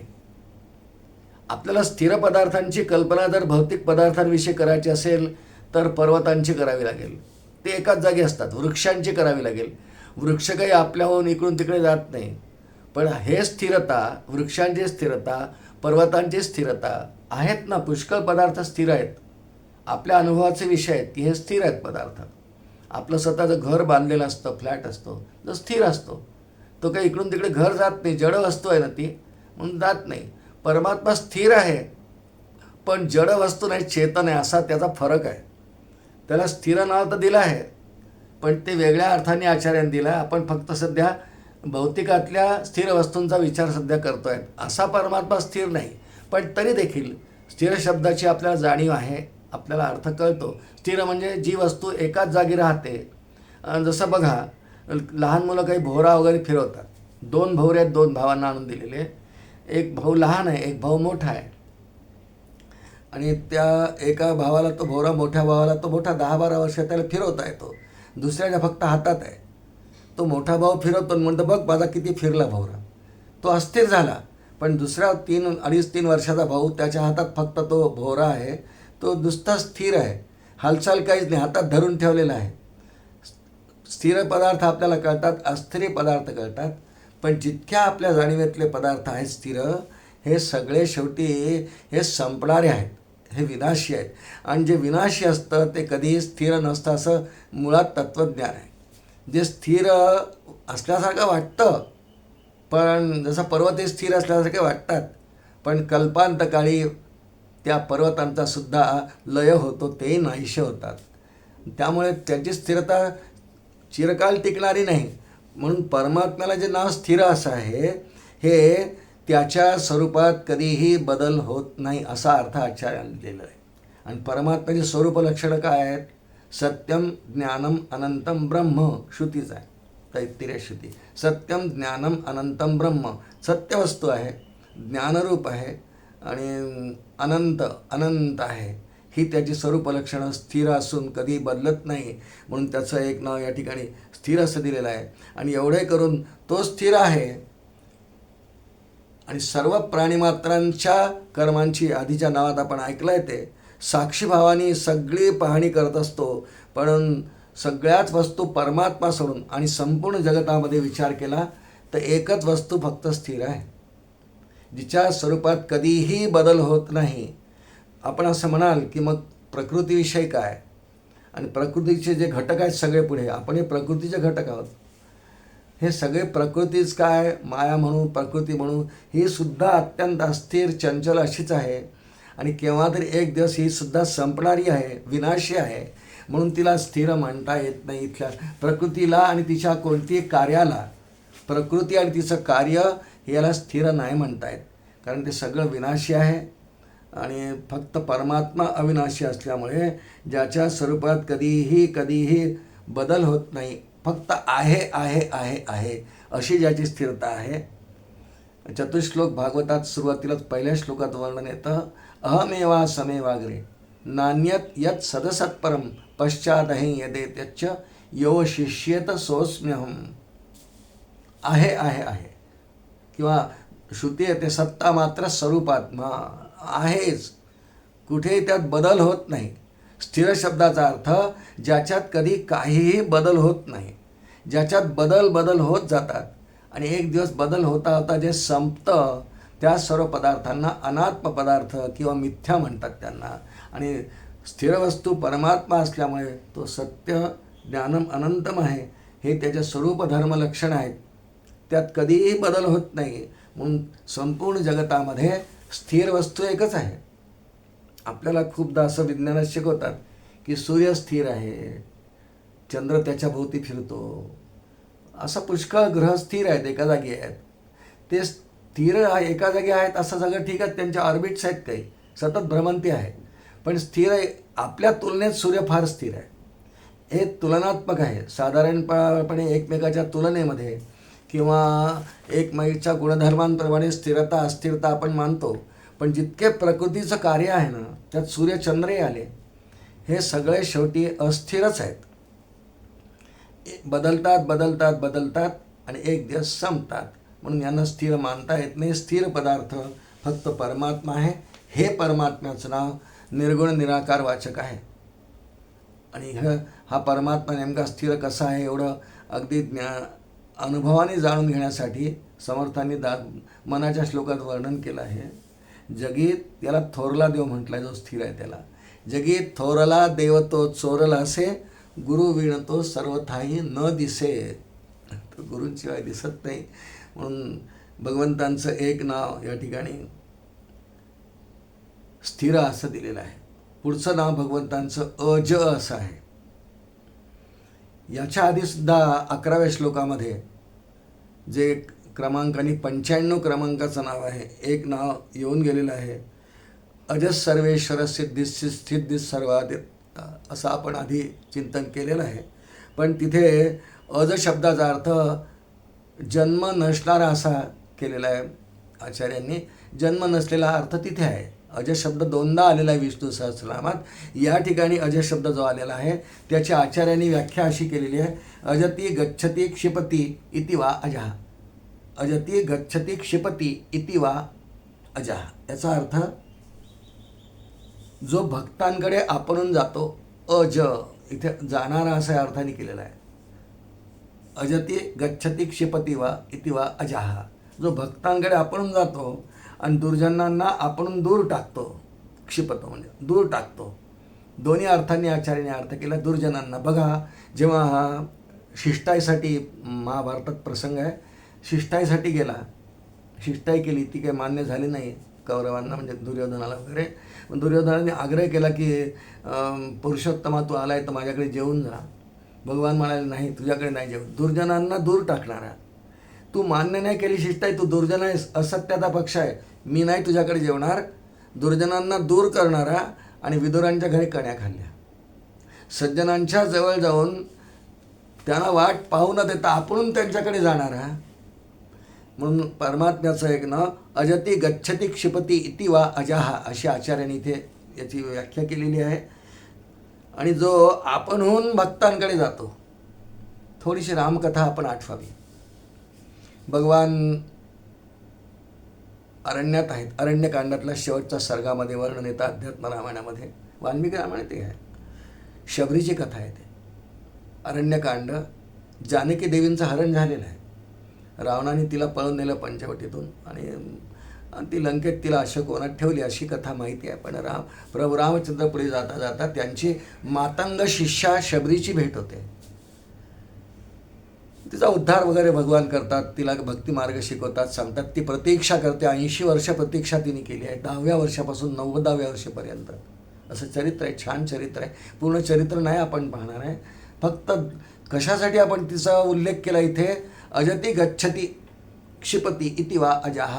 आपल्याला स्थिर पदार्थांची कल्पना जर भौतिक पदार्थांविषयी करायची असेल तर पर्वतांची करावी लागेल. ते एकाच जागी असतात. वृक्षांची करावी लागेल. वृक्ष काही आपल्याहून इकडून तिकडे जात नाही. पण हे स्थिरता, वृक्षांची स्थिरता, पर्वतांची स्थिरता आहेत ना. पुष्कळ पदार्थ स्थिर आहेत. आपल्या अनुभवाचे विषय आहेत की हे स्थिर आहेत पदार्थ. आपलं स्वतःचं घर बांधलेलं असतं, फ्लॅट असतो, तो स्थिर असतो. तो काही इकडून तिकडे घर जात नाही. जड वस्तू आहे ना ती, म्हणून जात नाही. परमात्मा स्थिर आहे पण जड वस्तू नाही, चेतन आहे, असा त्याचा फरक आहे. त्याला स्थिर नाव तर दिलं आहे पण ते वेगळ्या अर्थाने आचार्यांनी दिलं आहे. आपण फक्त सध्या भौतिकातल्या स्थिर वस्तूंचा विचार सध्या करतो आहे. असा परमात्मा स्थिर नाही. पण तरी देखील स्थिर शब्दाची आपल्याला जाणीव आहे, आपल्याला अर्थ कळतो. स्थिर म्हणजे जी वस्तू एकाच जागी राहते. जसं बघा, लहान मुलं काही भोवरा वगैरे फिरवतात. 2 भोवरे आहेत, 2 भावांना आणून दिलेले. एक भाऊ लहान आहे, एक भाऊ मोठा आहे. आणि त्या एका भावाला तो भोवरा, मोठ्या भावाला तो मोठा 10-12 वर्ष त्याला फिरवता येतो. दुसऱ्याच्या फक्त हातात आहे. तो मोठा भाऊ फिरवतो आणि म्हणतो, बघ माझा किती फिरला भोवरा. तो अस्थिर झाला. पण दुसरा 2.5-3 वर्षाचा भाऊ, त्याच्या हातात फक्त तो भोवरा आहे. तो नुसता स्थिर आहे, हालचाल काहीच नाही, हातात धरून ठेवलेला आहे. स्थिर पदार्थ आपल्याला कळतात, अस्थिर पदार्थ कळतात. पण जितक्या आपल्या जाणीवेतले पदार्थ आहेत स्थिर, हे सगळे शेवटी हे संपणारे आहेत, हे विनाशी आहेत. आणि जे विनाशी असतं ते कधीही स्थिर नसतं, असं मुळात तत्त्वज्ञान आहे. जे स्थिर असल्यासारखं वाटतं, पण जसं पर्वत हे स्थिर असल्यासारखे वाटतात, पण कल्पांतकाळी त्या पर्वतांचा सुद्धा लय होतो, ते नाहीसे होतात. त्यामुळे त्याची स्थिरता चिरकाल टिकणारी नाही. म्हणून परमात्म्याला जे नाव स्थिर असं आहे, हे त्याच्या स्वरूपात कधीही बदल होत नाही, असा अर्थ आचार्यांनी दिलेला आहे. आणि परमात्म्याची स्वरूप लक्षणं काय आहेत? सत्यम ज्ञानम अनंतम ब्रह्म, श्रुतीच आहे, तैत्तिरीय श्रुती. सत्यम ज्ञानम अनंतम ब्रह्म, सत्यवस्तू आहे, ज्ञानरूप आहे आणि अनंत आहे. ही त्याची स्वरूपलक्षणं स्थिर असून कधी बदलत नाही. म्हणून त्याचं एक नाव या ठिकाणी स्थिर असं दिलेलं आहे. आणि एवढे करून तो स्थिर आहे. आणि सर्व प्राणीमात्रांच्या कर्मांची आधीच्या नावात आपण ऐकलं आहे ते साक्षीभावाने सगळी पाहणी करत असतो. पण सगळ्याच वस्तू परमात्मा सोडून आणि संपूर्ण जगतामध्ये विचार केला तर एकच वस्तू फक्त स्थिर आहे, जिच्या स्वरूपात कधीही बदल होत नाही. आपण असं म्हणाल की मग प्रकृतीविषयी काय? आणि प्रकृतीचे जे घटक आहेत सगळे, पुढे आपण हे प्रकृतीचे घटक आहोत. हे सगळे प्रकृतीच काय, माया म्हणू, प्रकृती म्हणू, ही सुद्धा अत्यंत अस्थिर चंचल अशीच आहे. आणि केव्हा तरी एक दिवस ही सुद्धा संपणारी आहे, विनाशी आहे. म्हणून तिला स्थिर म्हणता येत नाही. इथल्या प्रकृतीला आणि तिच्या कोणतीही कार्याला, प्रकृती आणि तिचं कार्य याला स्थिर नाही म्हणता येत. कारण ते सगळं विनाशी आहे. आणि फक्त परमात्मा अविनाशी असल्यामुळे ज्याच्या स्वरूपात कधीही बदल होत नाही, फक्त आहे आहे आहे आहे अशी ज्याची स्थिरता आहे. चतुश्लोक भागवतात सुरुवातीलाच पहिल्या श्लोकात वर्णन येतं, अहमेवा समेवाग्रे नान्यत यत सदसत्परम पश्चादहि यदेत्यच्च यो शिष्येत सोऽस्म्यहम. आहे आहे आहे, किंवा श्रुती येते सत्ता मात्र स्वरूपात्मा आहेच, कुठेही त्यात बदल होत नाही. स्थिर शब्दाचा अर्थ ज्याच्यात कधी काहीही बदल होत नाही, ज्याच्यात बदल होत जातात आणि एक दिवस बदल होता होता जे संपतं त्या सर्व पदार्थांना अनात्म पदार्थ किंवा मिथ्या म्हणतात त्यांना. आणि स्थिर वस्तू परमात्मा असल्यामुळे तो सत्य ज्ञानम अनंतम आहे, हे त्याचे स्वरूप धर्म लक्षण आहेत. त्यात कधीही बदल होत नाही, म्हणून संपूर्ण जगतामध्ये स्थिर वस्तू एकच आहे. आपल्याला खूपदा असं विज्ञानात शिकवतात की सूर्य स्थिर आहे, चंद्र त्याच्या भोवती फिरतो, असा पुष्कळ ग्रह स्थिर आहेत, एका जागी आहेत. ते स्थिर एका जागी आहेत असं सगळं ठीक आहे, त्यांच्या ऑर्बिट्स आहेत, काही सतत भ्रमंती आहे, पण स्थिर आहे. आपल्या तुलनेत सूर्य फार स्थिर आहे. हे तुलनात्मक आहे. साधारणपणे एकमेकाच्या तुलनेमध्ये किंवा एकमेकाच्या गुणधर्मांप्रमाणे स्थिरता अस्थिरता आपण मानतो, पण जितके प्रकृतीचं कार्य आहे ना, त्यात सूर्यचंद्रही आले, हे सगळे शेवटी अस्थिरच आहेत. बदलतात आणि एक दिवस संपतात. म्हणून यांना स्थिर मानता येत नाही. स्थिर पदार्थ फक्त परमात्मा आहे. हे परमात्म्याचं नाव निर्गुण निराकार वाचक आहे. आणि हा परमात्मा नेमका स्थिर कसा आहे एवढं अगदी अनुभवाने जाणून घेण्यासाठी समर्थांनी मनाच्या श्लोकात वर्णन केलं आहे. जगीत याला थोरला देव म्हटलं आहे, जो स्थिर आहे त्याला. जगीत थोरला देव तो चोरला असे, गुरु विणतो सर्वथाही न दिसे. तो गुरूंशिवाय दिसत नाही, म्हणून भगवंतांचं एक नाव या ठिकाणी स्थिर असं दिलेलं आहे. पुढचं नाव भगवंतांचं अज असं आहे. याच्या आधीसुद्धा 11व्या श्लोकामध्ये जे क्रमांकाने 95 क्रमांकाचं नाव आहे, एक नाव येऊन गेलेलं आहे, अजस सर्वेश्वर सिद्धी सर्वादित, असं आपण आधी चिंतन केलेलं आहे. पण तिथे अज शब्दाचा अर्थ जन्म नसणारा असा केलेला आहे आचार्यांनी. जन्म नसलेला अर्थ तिथे आहे. अज शब्द दोनदा आलेला आहे विष्णू सहस्रनामात. या ठिकाणी अज शब्द जो आलेला आहे त्याची आचार्यांनी व्याख्या अशी केलेली आहे, अजती गच्छती क्षिपती इति वा अजः. अजती गच्छती क्षिपती इति वा अजः. याचा अर्थ जो भक्तांकडे आपणून जातो, अज इथे जाणारा असा अर्थाने केलेला आहे. अजती गच्छती क्षिपती वा इति वा अजः. जो भक्तांकडे आपणून जातो आणि दुर्जनांना आपणून दूर टाकतो. क्षिपतो म्हणजे दूर टाकतो. दोन्ही अर्थांनी आचार्याने अर्थ केला. दुर्जनांना बघा, जेव्हा शिष्टाईसाठी महाभारतात प्रसंग आहे, शिष्टाईसाठी गेला, शिष्टाई केली, ती काही मान्य झाली नाही कौरवांना, म्हणजे दुर्योधनाला वगैरे. दुर्योधनाने आग्रह केला की पुरुषोत्तमा तू आलाय तर माझ्याकडे जेवून जा. भगवान म्हणाले नाही, तुझ्याकडे नाही जेवण. दुर्जनांना दूर टाकणारा, तू मान्य नाही केली शिष्टाई, तू दुर्जन आहेस, असत्याचा पक्ष आहे, मी नाही तुझ्याकडे जेवणार. दुर्जनांना दूर करणारा आणि विदुरांच्या घरी कण्या खाल्ल्या. सज्जनांच्या जवळ जाऊन त्यांना वाट पाहू न देता आपण त्यांच्याकडे जाणारा. म्हणून परमात्म्याचं एक नाव अजती गच्छती क्षिपती इति वा अजः अशी आचार्यांनी इथे याची व्याख्या केलेली आहे. आणि जो आपणहून भक्तांकडे जातो. थोडीशी रामकथा आपण आठवावी. भगवान अरण्यात आहेत. अरण्यकांडातल्या शेवटच्या सर्गामध्ये वर्णन येतं अध्यात्म रामायणामध्ये, वाल्मिकी रामायणात ते आहे. शबरीची कथा आहे ते अरण्यकांड. जानकी देवींचं हरण झालेलं आहे. रावणाने तिला पळून नेलं पंचवटीतून आणि ती लंकेत तिला अशोकवनात ठेवली, अशी कथा माहिती आहे. पण प्रभू रामचंद्र पुढे जाता जाता त्यांची मातंग शिष्या शबरीची भेट होते. तिचा उद्धार वगैरे भगवान करतात, तिला भक्ती मार्ग शिकवतात, सांगतात. ती प्रतीक्षा करते. 80 वर्ष प्रतीक्षा तिने केली आहे, 10व्या वर्षापासून 90व्या वर्षापर्यंत. असं चरित्र आहे, छान चरित्र आहे. पूर्ण चरित्र नाही आपण पाहणार आहे, फक्त कशासाठी आपण तिचा उल्लेख केला इथे. अजती गच्छती क्षिपती इति वा अजः.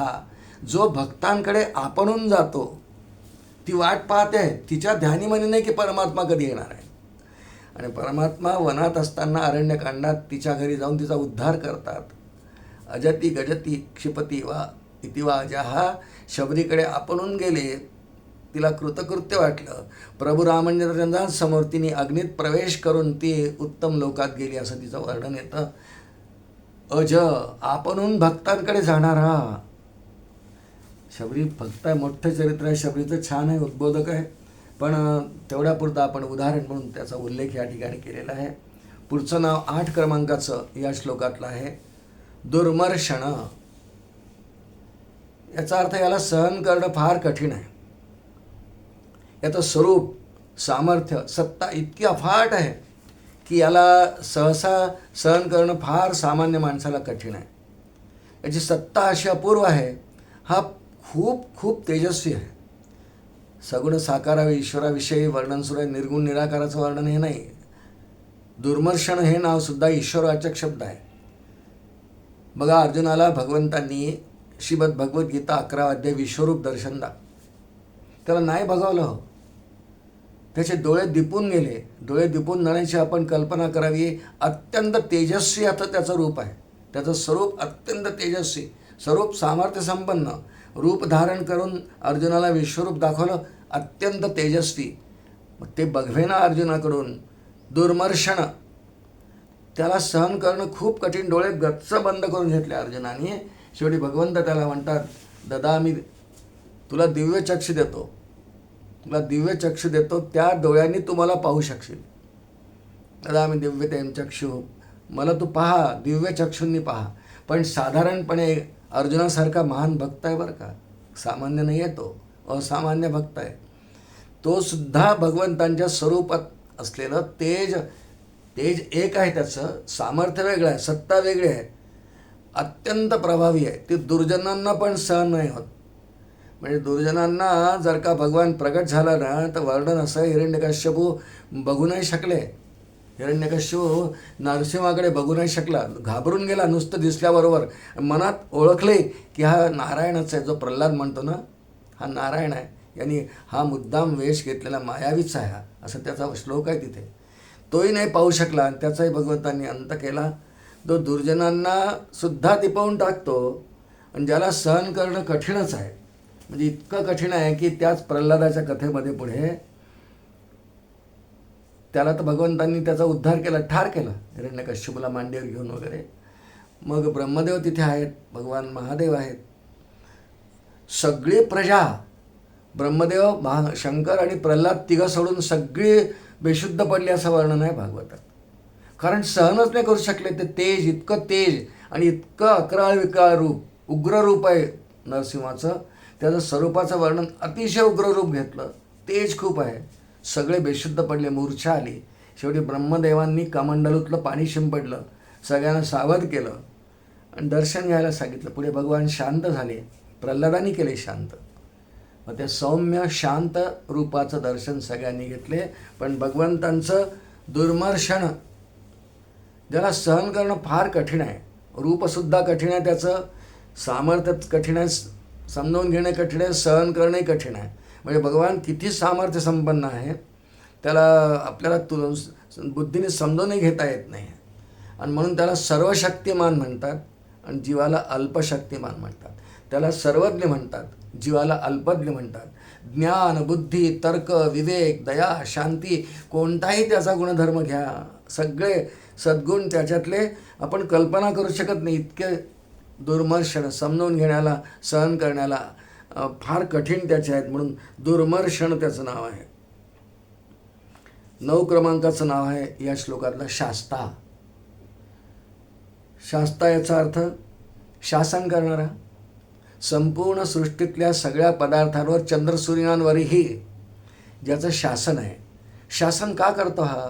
जो भक्तांकडे आपणून जातो, ती वाट पाहते आहे, तिच्या ध्यानीमनी नाही की परमात्मा कधी येणार आहे. आणि परमात्मा वनात असताना अरण्यकांडात तिच्या घरी जाऊन तिचा उद्धार करतात. अजती गजती क्षिपती वा इति वा अजः. शबरीकडे आपणून गेले, तिला कृतकृत्य वाटलं. प्रभू रामचंद्रांच्या समोर तिने अग्नीत प्रवेश करून ती उत्तम लोकात गेली, असं तिचं वर्णन येतं. अज आपणहून भक्तांकडे जाणारा. शबरी भक्त आहे, मोठं चरित्र आहे शबरीचं, छान आहे, उद्बोधक आहे. पण तेवढ्यापुरतं आपण उदाहरण म्हणून त्याचा उल्लेख या ठिकाणी केलेला आहे. पुढचं नाव 8 क्रमांकाचं या श्लोकातलं आहे दुर्मर्षण. याचा अर्थ याला सहन करणं फार कठीण आहे. याचं स्वरूप, सामर्थ्य, सत्ता इतकी अफाट आहे की याला सहसा सहन करणं फार सामान्य माणसाला कठीण आहे. याची सत्ता अशी अपूर्व आहे, हा खूप खूप तेजस्वी आहे. सगुण साकारावे ईश्वराविषयी वर्णन सुरू आहे. निर्गुण निराकाराचं वर्णन हे नाही. दुर्मर्षण हे नावसुद्धा ईश्वरवाचक शब्द आहे. बघा, अर्जुनाला भगवंतांनी श्रीमद भगवद्गीता 11 अध्याय विश्वरूप दर्शन त्याला नाही बघावलं हो. त्याचे डोळे दिपून गेले. डोळे दिपून जाण्याची आपण कल्पना करावी. अत्यंत तेजस्वी आता त्याचं रूप आहे. त्याचं स्वरूप अत्यंत तेजस्वी, स्वरूप सामर्थ्य संपन्न, रूप धारण करून अर्जुनाला विश्वरूप दाखवलं, अत्यंत तेजस्वी. मग ते बघवेना अर्जुनाकडून. दुर्मर्षण, त्याला सहन करणं खूप कठीण. डोळे गच्च बंद करून घेतले अर्जुनाने. शेवटी भगवंत त्याला म्हणतात, दादा मी तुला दिव्य चक्षु देतो, तुला दिव्य चक्षु देतो, त्या डोळ्यांनी तू मला पाहू शकशील. दादा आम्ही दिव्य तेम चक्षु, मला तू पहा, दिव्य चक्षूंनी पहा. पण साधारणपणे अर्जुनासारखा महान भक्त आहे बरं का, सामान्य नाही आहे तो, असामान्य भक्त आहे. तो सुद्धा भगवंतांच्या स्वरूपात असलेलं तेज एक आहे. त्याचं सामर्थ्य वेगळं आहे, सत्ता वेगळी आहे, अत्यंत प्रभावी आहे. ते दुर्जनांना पण सहन नाही होत. म्हणजे दुर्जनांना जर का भगवान प्रगट झाला ना, तर वर्णन असं, हिरण्यकश्यपू बघू नाही शकले. हिरण्यकश्यपू नरसिंहाकडे बघू नाही शकला, घाबरून गेला नुसतं दिसल्याबरोबर. मनात ओळखले की हा नारायणच आहे. जो प्रल्हाद म्हणतो ना, हा नारायण आहे, यांनी हा मुद्दाम वेश घेतलेला मायावीच आहे हा, असं त्याचा श्लोक आहे तिथे. तोही नाही पाहू शकला आणि त्याचाही भगवंतांनी अंत केला. तो दुर्जनांना सुद्धा दिपवून टाकतो आणि ज्याला सहन करणं कठीणच आहे. म्हणजे इतकं कठीण आहे की त्याच प्रल्हादाच्या कथेमध्ये पुढे त्याला तर भगवंतांनी त्याचा उद्धार केला, ठार केला हिरण्यकश्यपूला मांडीवर घेऊन वगैरे. मग ब्रह्मदेव तिथे आहेत, भगवान महादेव आहेत. सगळी प्रजा, ब्रह्मदेव, शंकर आणि प्रल्हाद तिघं सोडून सगळी बेशुद्ध पडली असं वर्णन आहे भागवतात. कारण सहनच नाही करू शकले ते तेज, इतकं तेज आणि इतकं अकराळ विकराळ रूप, उग्र रूप आहे नरसिंहाचं. त्याचं स्वरूपाचं वर्णन अतिशय उग्र रूप घेतलं, तेज खूप आहे. सगळे बेशुद्ध पडले, मूर्छा आली. शेवटी ब्रह्मदेवांनी कमंडलूतलं पाणी शिंपडलं, सगळ्यांना सावध केलं आणि दर्शन घ्यायला सांगितलं. पुढे भगवान शांत झाले, प्रल्हादांनी केले शांत. मग त्या सौम्य शांत रूपाचं दर्शन सगळ्यांनी घेतले. पण भगवंतांचं दुर्मर्षण, ज्याला सहन करणं फार कठीण आहे, रूपसुद्धा कठीण आहे, त्याचं सामर्थ्य कठीण आहे, समजावून घेणं कठीण आहे, सहन करणंही कठीण आहे. म्हणजे भगवान किती सामर्थ्य संपन्न आहे त्याला आपल्याला बुद्धीने समजूनही घेता येत नाही. आणि म्हणून त्याला सर्वशक्तिमान म्हणतात आणि जीवाला अल्पशक्तिमान म्हणतात. त्याला सर्वज्ञ म्हणतात, जीवाला अल्पज्ञ म्हणतात. ज्ञान, बुद्धी, तर्क, विवेक, दया, शांती, कोणताही त्याचा गुणधर्म घ्या, सगळे सद्गुण त्याच्यातले आपण कल्पना करू शकत नाही. इतके दुर्मर्षण, समजून घेण्याला, सहन करण्याला फार कठीण त्याचे आहेत. म्हणून दुर्मर्षण त्याचं नाव आहे. 9 क्रमांकाचं नाव आहे या श्लोकातलं शास्ता. शास्ता याचा अर्थ शासन करणारा. संपूर्ण सृष्टीतल्या सगळ्या पदार्थांवर, चंद्रसूर्यांवरही ज्याचं शासन आहे. शासन का करतो हा?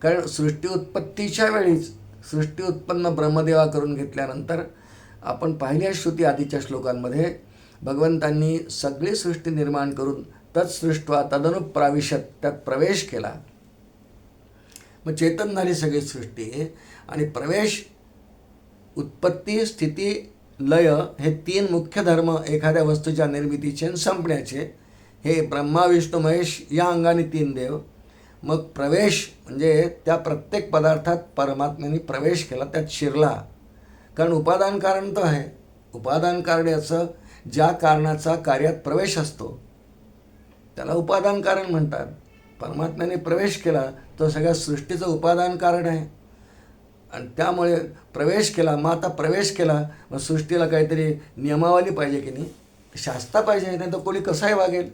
कारण सृष्टी उत्पत्तीच्या वेळीच, सृष्टी उत्पन्न ब्रह्मदेवा करून घेतल्यानंतर आपण पाहिल्या श्रुती आधीच्या श्लोकांमध्ये, भगवंतांनी सगळी सृष्टी निर्माण करून तत्सृष्ट्वा तदनुप्राविशत, त्यात प्रवेश केला. मग चेतन झाली सगळी सृष्टी. आणि प्रवेश, उत्पत्ती, स्थिती, लय हे 3 मुख्य धर्म एखाद्या वस्तूच्या निर्मितीचे आणि संपण्याचे. हे ब्रह्मा, विष्णू, महेश या अंगाने 3 देव. मग प्रवेश म्हणजे त्या प्रत्येक पदार्थात परमात्म्याने प्रवेश केला, त्यात शिरला. कारण उपादान कारण तो आहे. उपादान कारण याचं, ज्या कारणाचा कार्यात प्रवेश असतो त्याला उपादान कारण म्हणतात. परमात्म्याने प्रवेश केला, तो सगळ्या सृष्टीचं उपादान कारण आहे. आणि त्यामुळे प्रवेश केला. मग आता प्रवेश केला, मग सृष्टीला काहीतरी नियमावली पाहिजे की नाही, शास्ता पाहिजे, नाही तर कोणी कसाही वागेल.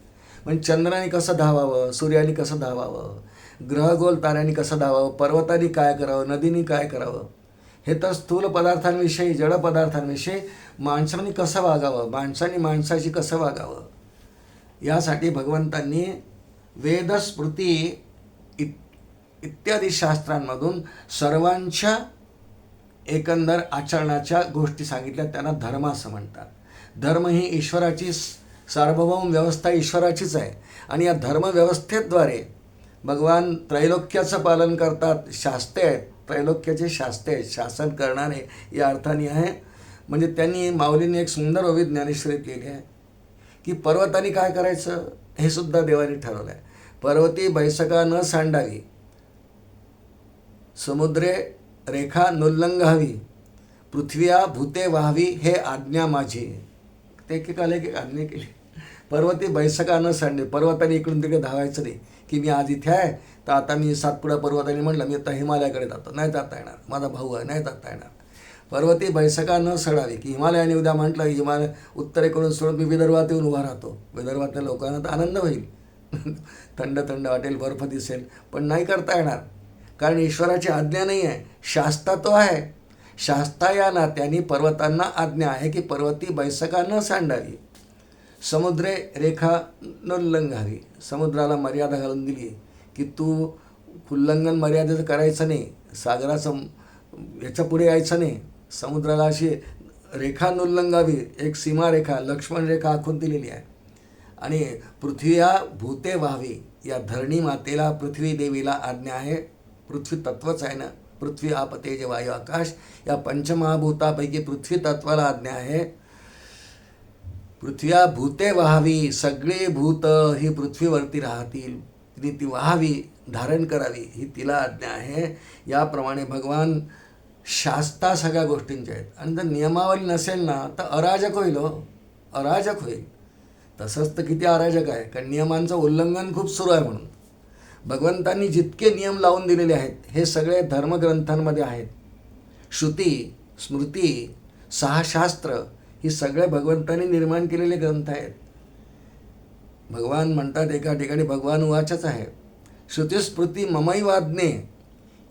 म्हणजे चंद्राने कसं धावावं, सूर्याने कसं धावावं, ग्रहगोल ताऱ्यांनी कसं धावावं, पर्वतांनी काय करावं, नदीनी काय करावं, हे तर स्थूल पदार्थांविषयी, जड पदार्थांविषयी माणसाने कसं वागावं, माणसाने माणसाशी कसं वागावं, यासाठी भगवंतांनी वेद, स्मृती इत्यादी शास्त्रांमधून सर्वांच्या एकंदर आचरणाच्या गोष्टी सांगितल्या. त्यांना धर्म असं म्हणतात. धर्म ही ईश्वराची सार्वभौम व्यवस्था ईश्वराचीच आहे आणि या धर्मव्यवस्थेद्वारे भगवान त्रैलोक्याचं पालन करतात. शास्त्रे आहेत, त्रैलोक्याचे शास्त्रे आहेत, शासन करणारे या अर्थाने आहे. म्हणजे त्यांनी माऊलींनी एक सुंदर ओवी ज्ञानेश्वरीत लिहिली आहे की पर्वतांनी काय करायचं हे सुद्धा देवाने ठरवलं आहे. पर्वती बैसका न सांडावी, समुद्रे रेखा नुल्लंघावी, पृथ्व्या भूते व्हावी हे आज्ञा माझी. ते एकेकाला एक आज्ञा केली. पर्वती बैसका न सांडे, पर्वताने इकडून तिकडे धावायचं नाही की मी आज इथे आहे तर आता मी सातपुडा पर्वताने म्हणलं मी आता हिमालयाकडे जातो, नाही जाता येणार, माझा भाऊ आहे, नाही जाता येणार. पर्वती बैसका न सडावी की हिमालयाने उद्या म्हटलं हिमालय उत्तरेकडून सोडून मी विदर्भात येऊन उभा राहतो, विदर्भातल्या लोकांना तर आनंद होईल, थंड थंड वाटेल, बर्फ दिसेल, पण नाही करता येणार कारण ईश्वराची आज्ञा नाही आहे. शास्ता तो आहे. शास्ता या नात्याने पर्वतांना आज्ञा आहे की पर्वती बैसका न सांडावी, समुद्रे रेखा नुल्लंघावी, समुद्राला मर्यादा घालून दिली की तू उल्लंघन मर्यादेचं करायचं नाही, सागराचं याच्या पुढे यायचं नाही. समुद्राला अशी रेखा नुल्लंघावी, एक सीमारेखा, लक्ष्मण रेखा आखून दिलेली आहे. आणि पृथ्व्या भूते व्हावी, या धरणी मातेला, पृथ्वी देवीला आज्ञा आहे. पृथ्वी तत्वच आहे ना, पृथ्वी आप तेज वायू आकाश, या पंचमहाभूतापैकी पृथ्वी तत्वाला आज्ञा आहे. पृथ्व्या भूते व्हावी, सगळे भूत ही पृथ्वीवरती राहतील, तिने ती व्हावी, धारण करावी, ही तिला आज्ञा आहे. याप्रमाणे भगवान शास्ता सगळ्या गोष्टींच्या आहेत. आणि जर नियमावली नसेल ना तर अराजक होईल, हो, अराजक होईल. तसंच तर किती अराजक आहे, कारण नियमांचं उल्लंघन खूप सुरू आहे. म्हणून भगवंतांनी जितके नियम लावून दिलेले आहेत हे सगळे धर्मग्रंथांमध्ये आहेत. श्रुती, स्मृती, 6 शास्त्र ही सगळे भगवंतांनी निर्माण केलेले ग्रंथ आहेत. भगवान म्हणतात एका ठिकाणी, भगवान उवाचच आहे, श्रुतिस्मृती ममैवाज्ञे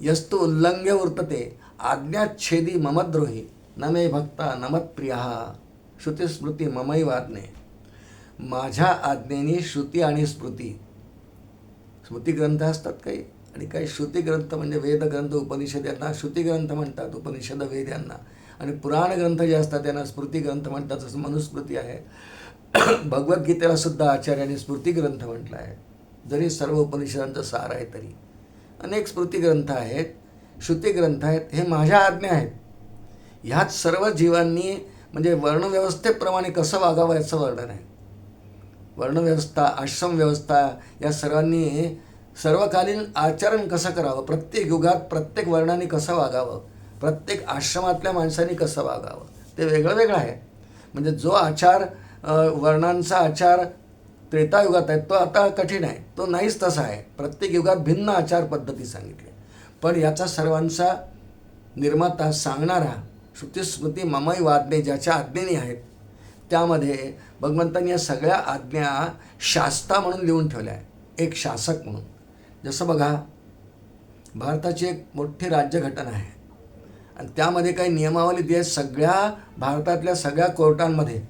यस्तु उल्लंघ्य वर्तते आज्ञाच्छेदी ममद्रोही न मे भक्ता न मत्प्रिया. श्रुतिस्मृती ममैवाज्ञे, माझ्या आज्ञेने श्रुती आणि स्मृती, स्मृतिग्रंथ असतात काही आणि काही श्रुतिग्रंथ म्हणजे वेदग्रंथ, उपनिषद यांना श्रुतिग्रंथ म्हणतात, उपनिषद वेद यांना. आणि पुराण ग्रंथ जे असतात त्यांना स्मृतिग्रंथ म्हणतात. जसं मनुस्मृती आहे. भगवद्गीतेला सुद्धा आचार्यांनी स्मृतिग्रंथ म्हटलं आहे. जरी सर्व उपनिषदांचं सार आहे तरी अनेक स्मृतिग्रंथ आहेत, श्रुतिग्रंथ आहेत. हे माझ्या आज्ञा आहेत. ह्यात सर्व जीवांनी म्हणजे वर्णव्यवस्थेप्रमाणे कसं वागावं याचं वर्णन आहे. वर्णव्यवस्था, आश्रमव्यवस्था या सर्वांनी सर्वकालीन आचरण कसं करावं, प्रत्येक युगात प्रत्येक वर्णाने कसं वागावं, प्रत्येक आश्रमातल्या माणसांनी कसं वागावं, ते वेगळं वेगळं आहे. म्हणजे जो आचार, वर्णांचा आचार त्रेतायुगात आहे तो आता कठीण आहे, तो नाहीच तसा आहे. प्रत्येक युगात भिन्न आचार पद्धती सांगितली. पण याचा सर्वांचा निर्माता, सांगणारा श्रुतिस्मृती ममैवाज्ञे ज्याच्या आज्ञेने आहेत, त्यामध्ये भगवंतांनी या सगळ्या आज्ञा शास्ता म्हणून लिहून ठेवल्या आहे, एक शासक म्हणून. जसं बघा, भारताची एक मोठी राज्यघटना आहे आणि त्यामध्ये काही नियमावली दिली आहे सगळ्या भारतातल्या सगळ्या कोर्टांमध्ये.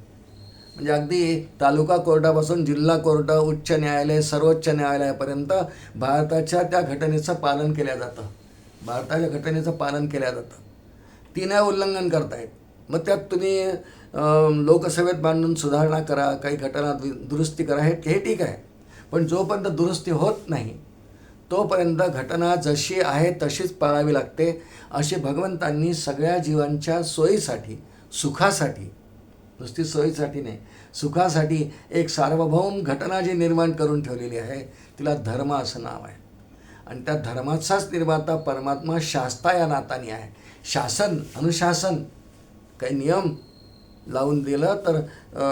म्हणजे अगदी तालुका कोर्टापासून जिल्हा कोर्ट, उच्च न्यायालय, सर्वोच्च न्यायालयापर्यंत भारताच्या त्या घटनेचं पालन केलं जातं. भारताच्या घटनेचं पालन केलं जातं. ती नाही उल्लंघन करतायत. मग त्यात तुम्ही लोकसभेत मांडून सुधारणा करा, काही घटना दुरुस्ती करा, हे ठीक आहे. पण जोपर्यंत दुरुस्ती होत नाही तोपर्यंत घटना जशी आहे तशीच पाळावी लागते. अशी भगवंतांनी सगळ्या जीवांच्या सोयीसाठी, सुखासाठी, नुसती सोयीसाठी नाही, सुखासाठी एक सार्वभौम घटना जी निर्माण करून ठेवलेली आहे तिला धर्म असं नाव आहे. आणि त्या धर्माचाच निर्माता परमात्मा शास्ता या नातानी आहे. शासन, अनुशासन, काही नियम लावून दिलं तर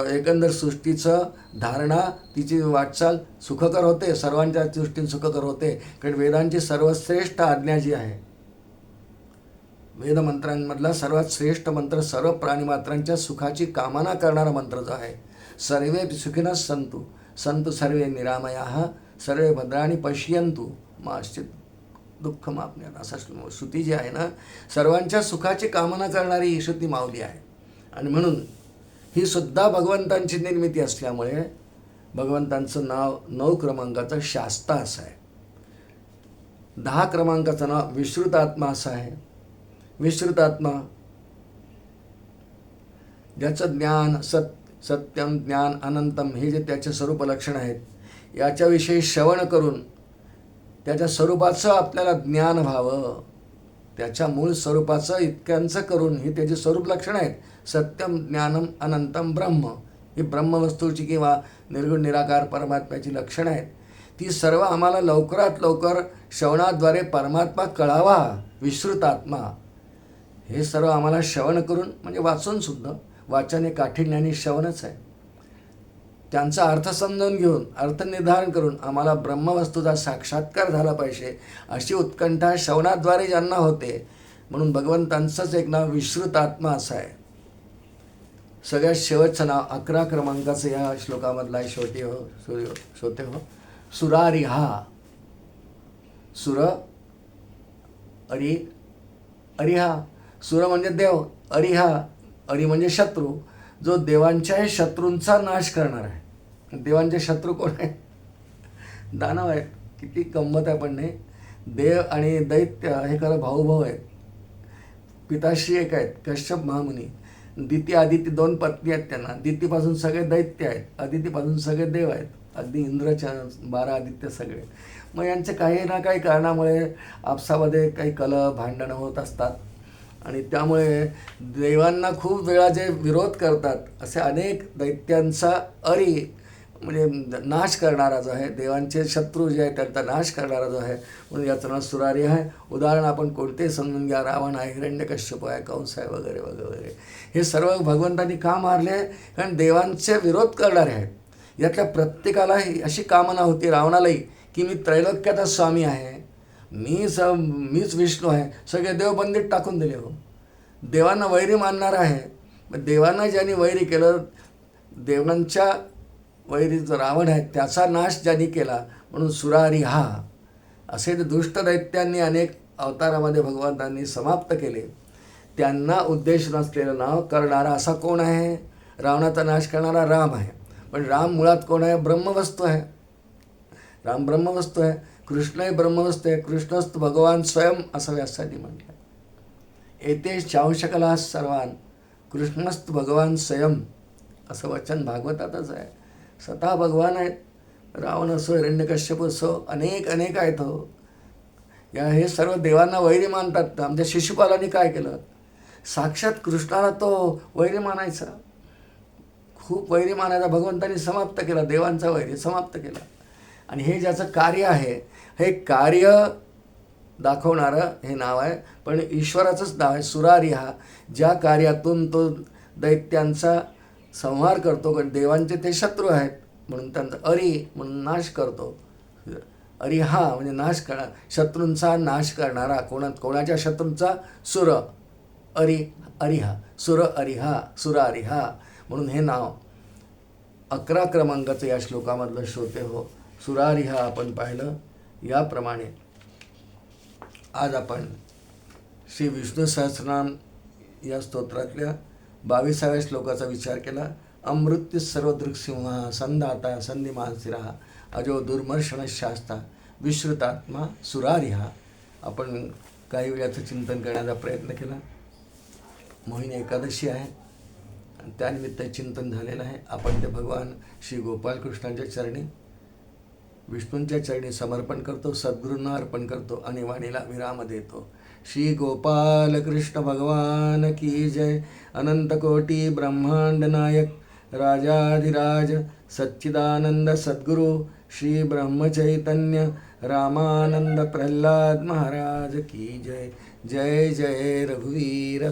एकंदर सृष्टीचं धारणा, तिची वाटचाल सुखकर होते, सर्वांच्या दृष्टीने सुखकर होते. कारण वेदांची सर्वश्रेष्ठ आज्ञा जी आहे, वेदमंत्रांमधला सर्वात श्रेष्ठ मंत्र, सर्व प्राणीमात्रांच्या सुखाची कामना करणारा मंत्र जो आहे, सर्वे सुखिनः सन्तु, संतु सर्वे निरामयाः सर्वे भद्राणि पश्यन्तु मा कश्चित् दुःखमाप्नुयात्. असा श्रुती जी आहे ना, सर्वांच्या सुखाची कामना करणारी ही श्रुती माऊली आहे. आणि म्हणून ही सुद्धा भगवंतांची निर्मिती असल्यामुळे भगवंतांचं नाव 9 क्रमांकाचं शास्ता असं आहे. 10 क्रमांकाचं नाव विश्रुतात्मा असं आहे. विश्रुतात्मा ज्याचं ज्ञान सत्यम ज्ञान अनंतम हे जे त्याचे स्वरूप लक्षण आहेत, याच्याविषयी श्रवण करून त्याच्या स्वरूपाचं आपल्याला ज्ञान व्हावं, त्याच्या मूळ स्वरूपाचं इतक्यांचं करून ही त्याची स्वरूप लक्षणं आहेत. सत्यम ज्ञानम अनंतम ब्रह्म ही ब्रह्मवस्तूची किंवा निर्गुण निराकार परमात्म्याची लक्षणं आहेत. ती सर्व आम्हाला लवकरात लवकर श्रवणाद्वारे परमात्मा कळावा. विश्रुतात्मा हे सर्व आम्हाला श्रवण करून, म्हणजे वाचून सुद्धा, वाचन हे काठिण्याने श्रवणच आहे, त्यांचा अर्थ समजावून घेऊन अर्थ निर्धारण करून आम्हाला ब्रह्मवस्तूचा साक्षात्कार झाला पाहिजे अशी उत्कंठा श्रवणाद्वारे ज्यांना होते. म्हणून भगवंतांचंच एक नाव विश्रुतात्मा असं आहे. सगळ्यात शेवटचं नाव 11 क्रमांकाचं या श्लोकामधला आहे. श्रोते हो, सुरारिहा. सुर अरिहा. सुर म्हणजे देव, अरी म्हणजे शत्रू, जो देवांच्याही शत्रूंचा नाश करणार आहे. देवांचे शत्रू कोण आहे? दानव आहेत. किती गंमत आहे. पण नाही, देव आणि दैत्य हे खरं भाऊ आहेत. पिताश्री एक आहेत, कश्यप महामुनी. दिती आदिती 2 पत्नी आहेत त्यांना. दितीपासून सगळे दैत्य आहेत, आदितीपासून सगळे देव आहेत. अगदी इंद्रच्या 12 आदित्य सगळे. मग यांचे काही ना काही कारणामुळे आपसामध्ये काही कलह भांडणं होत असतात. आणि त्यामुळे देवांना खूप वेळा जे विरोध करतात असे अनेक दैत्यांचा म्हणजे नाश करणारा जो आहे, देवांचे शत्रू जे आहेत त्यांचा नाश करणारा जो आहे, म्हणून याचं नाव सुरारी आहे. उदाहरण आपण कोणते समजून घ्या. रावण आहे, हिरण्यकश्यप आहे, कंस आहे, वगैरे वगैरे वगैरे. हे सर्व भगवंतांनी का मारले? कारण देवांचे विरोध करणारे आहेत. यातल्या प्रत्येकाला अशी कामना होती, रावणालाही, की मी त्रैलोक्याचा स्वामी आहे, मीच विष्णू आहे. सगळे देव बंदीत टाकून दिले. हो, देवांना वैरी मानणार आहे. मग देवांना ज्यांनी वैरी केलं, देवांच्या वैरी जो रावण आहे त्याचा नाश ज्यांनी केला, म्हणून सुरारी हा असे दुष्ट दैत्यांनी अनेक अवतारामध्ये भगवंतांनी समाप्त केले. त्यांना उद्देश नसलेलं नाव करणारा असा कोण आहे? रावणाचा नाश करणारा राम आहे. पण राम मुळात कोण आहे? ब्रह्मवस्तू आहे. राम ब्रह्मवस्तू आहे. कृष्णही ब्रह्मवस्तू आहे. कृष्णस्तु भगवान स्वयं असं व्यासांनी म्हटलं. एते चांशकला सर्वान कृष्णस्तु भगवान स्वयं असं वचन भागवतातच आहे. स्वतः भगवान आहेत. रावण असो, हिरण्यकश्यप असो, अनेक आहेत. हो, हे सर्व देवांना वैरी मानतात. आमच्या शिशुपालांनी काय केलं? साक्षात कृष्णाला तो वैरी मानायचा, खूप वैरी मानायचा. भगवंतांनी समाप्त केला, देवांचा वैरी समाप्त केला. आणि हे ज्याचं कार्य आहे, हे कार्य दाखवणारं हे नाव आहे. पण ईश्वराचंच नाव आहे सुरारी हा. ज्या कार्यातून तो दैत्यांचा संहार करतो, कारण देवांचे ते शत्रू आहेत म्हणून त्यांचा म्हणून नाश करतो. हा म्हणजे नाश करणार, शत्रूंचा नाश करणारा. कोणाच्या शत्रूंचा? सुर अरिहा. सुरारिहा म्हणून हे नाव 11 क्रमांकाचं या श्लोकामधलं श्रोते हो. सुरारिहा आपण पाहिलं. याप्रमाणे आज आपण श्री विष्णू सहस्रनाम या स्तोत्रातल्या 22व्या श्लोकाचा विचार केला. अमृत्यू सर्वदृक्सिंह संधाता संधिमान शिरा अजो दुर्मर्षण शास्ता विश्रुतात्मा सुरारिहा. आपण काही वेळाचं चिंतन करण्याचा प्रयत्न केला. मोहिनी एकादशी आहे आणि त्यानिमित्त चिंतन झालेलं आहे. आपण ते भगवान श्री गोपालकृष्णांच्या चरणी, विष्णूंच्या चरणी समर्पण करतो, सद्गुरूंना अर्पण करतो आणि वाणीला विराम देतो. श्री गोपाल कृष्ण भगवान की जय. अनंत कोटी ब्रह्मांड नायक राजाधिराज सच्चिदानंद सद्गुरु श्री ब्रह्मचैतन्य रामानंद प्रल्हाद महाराज की जय. जय जय रघुवीर.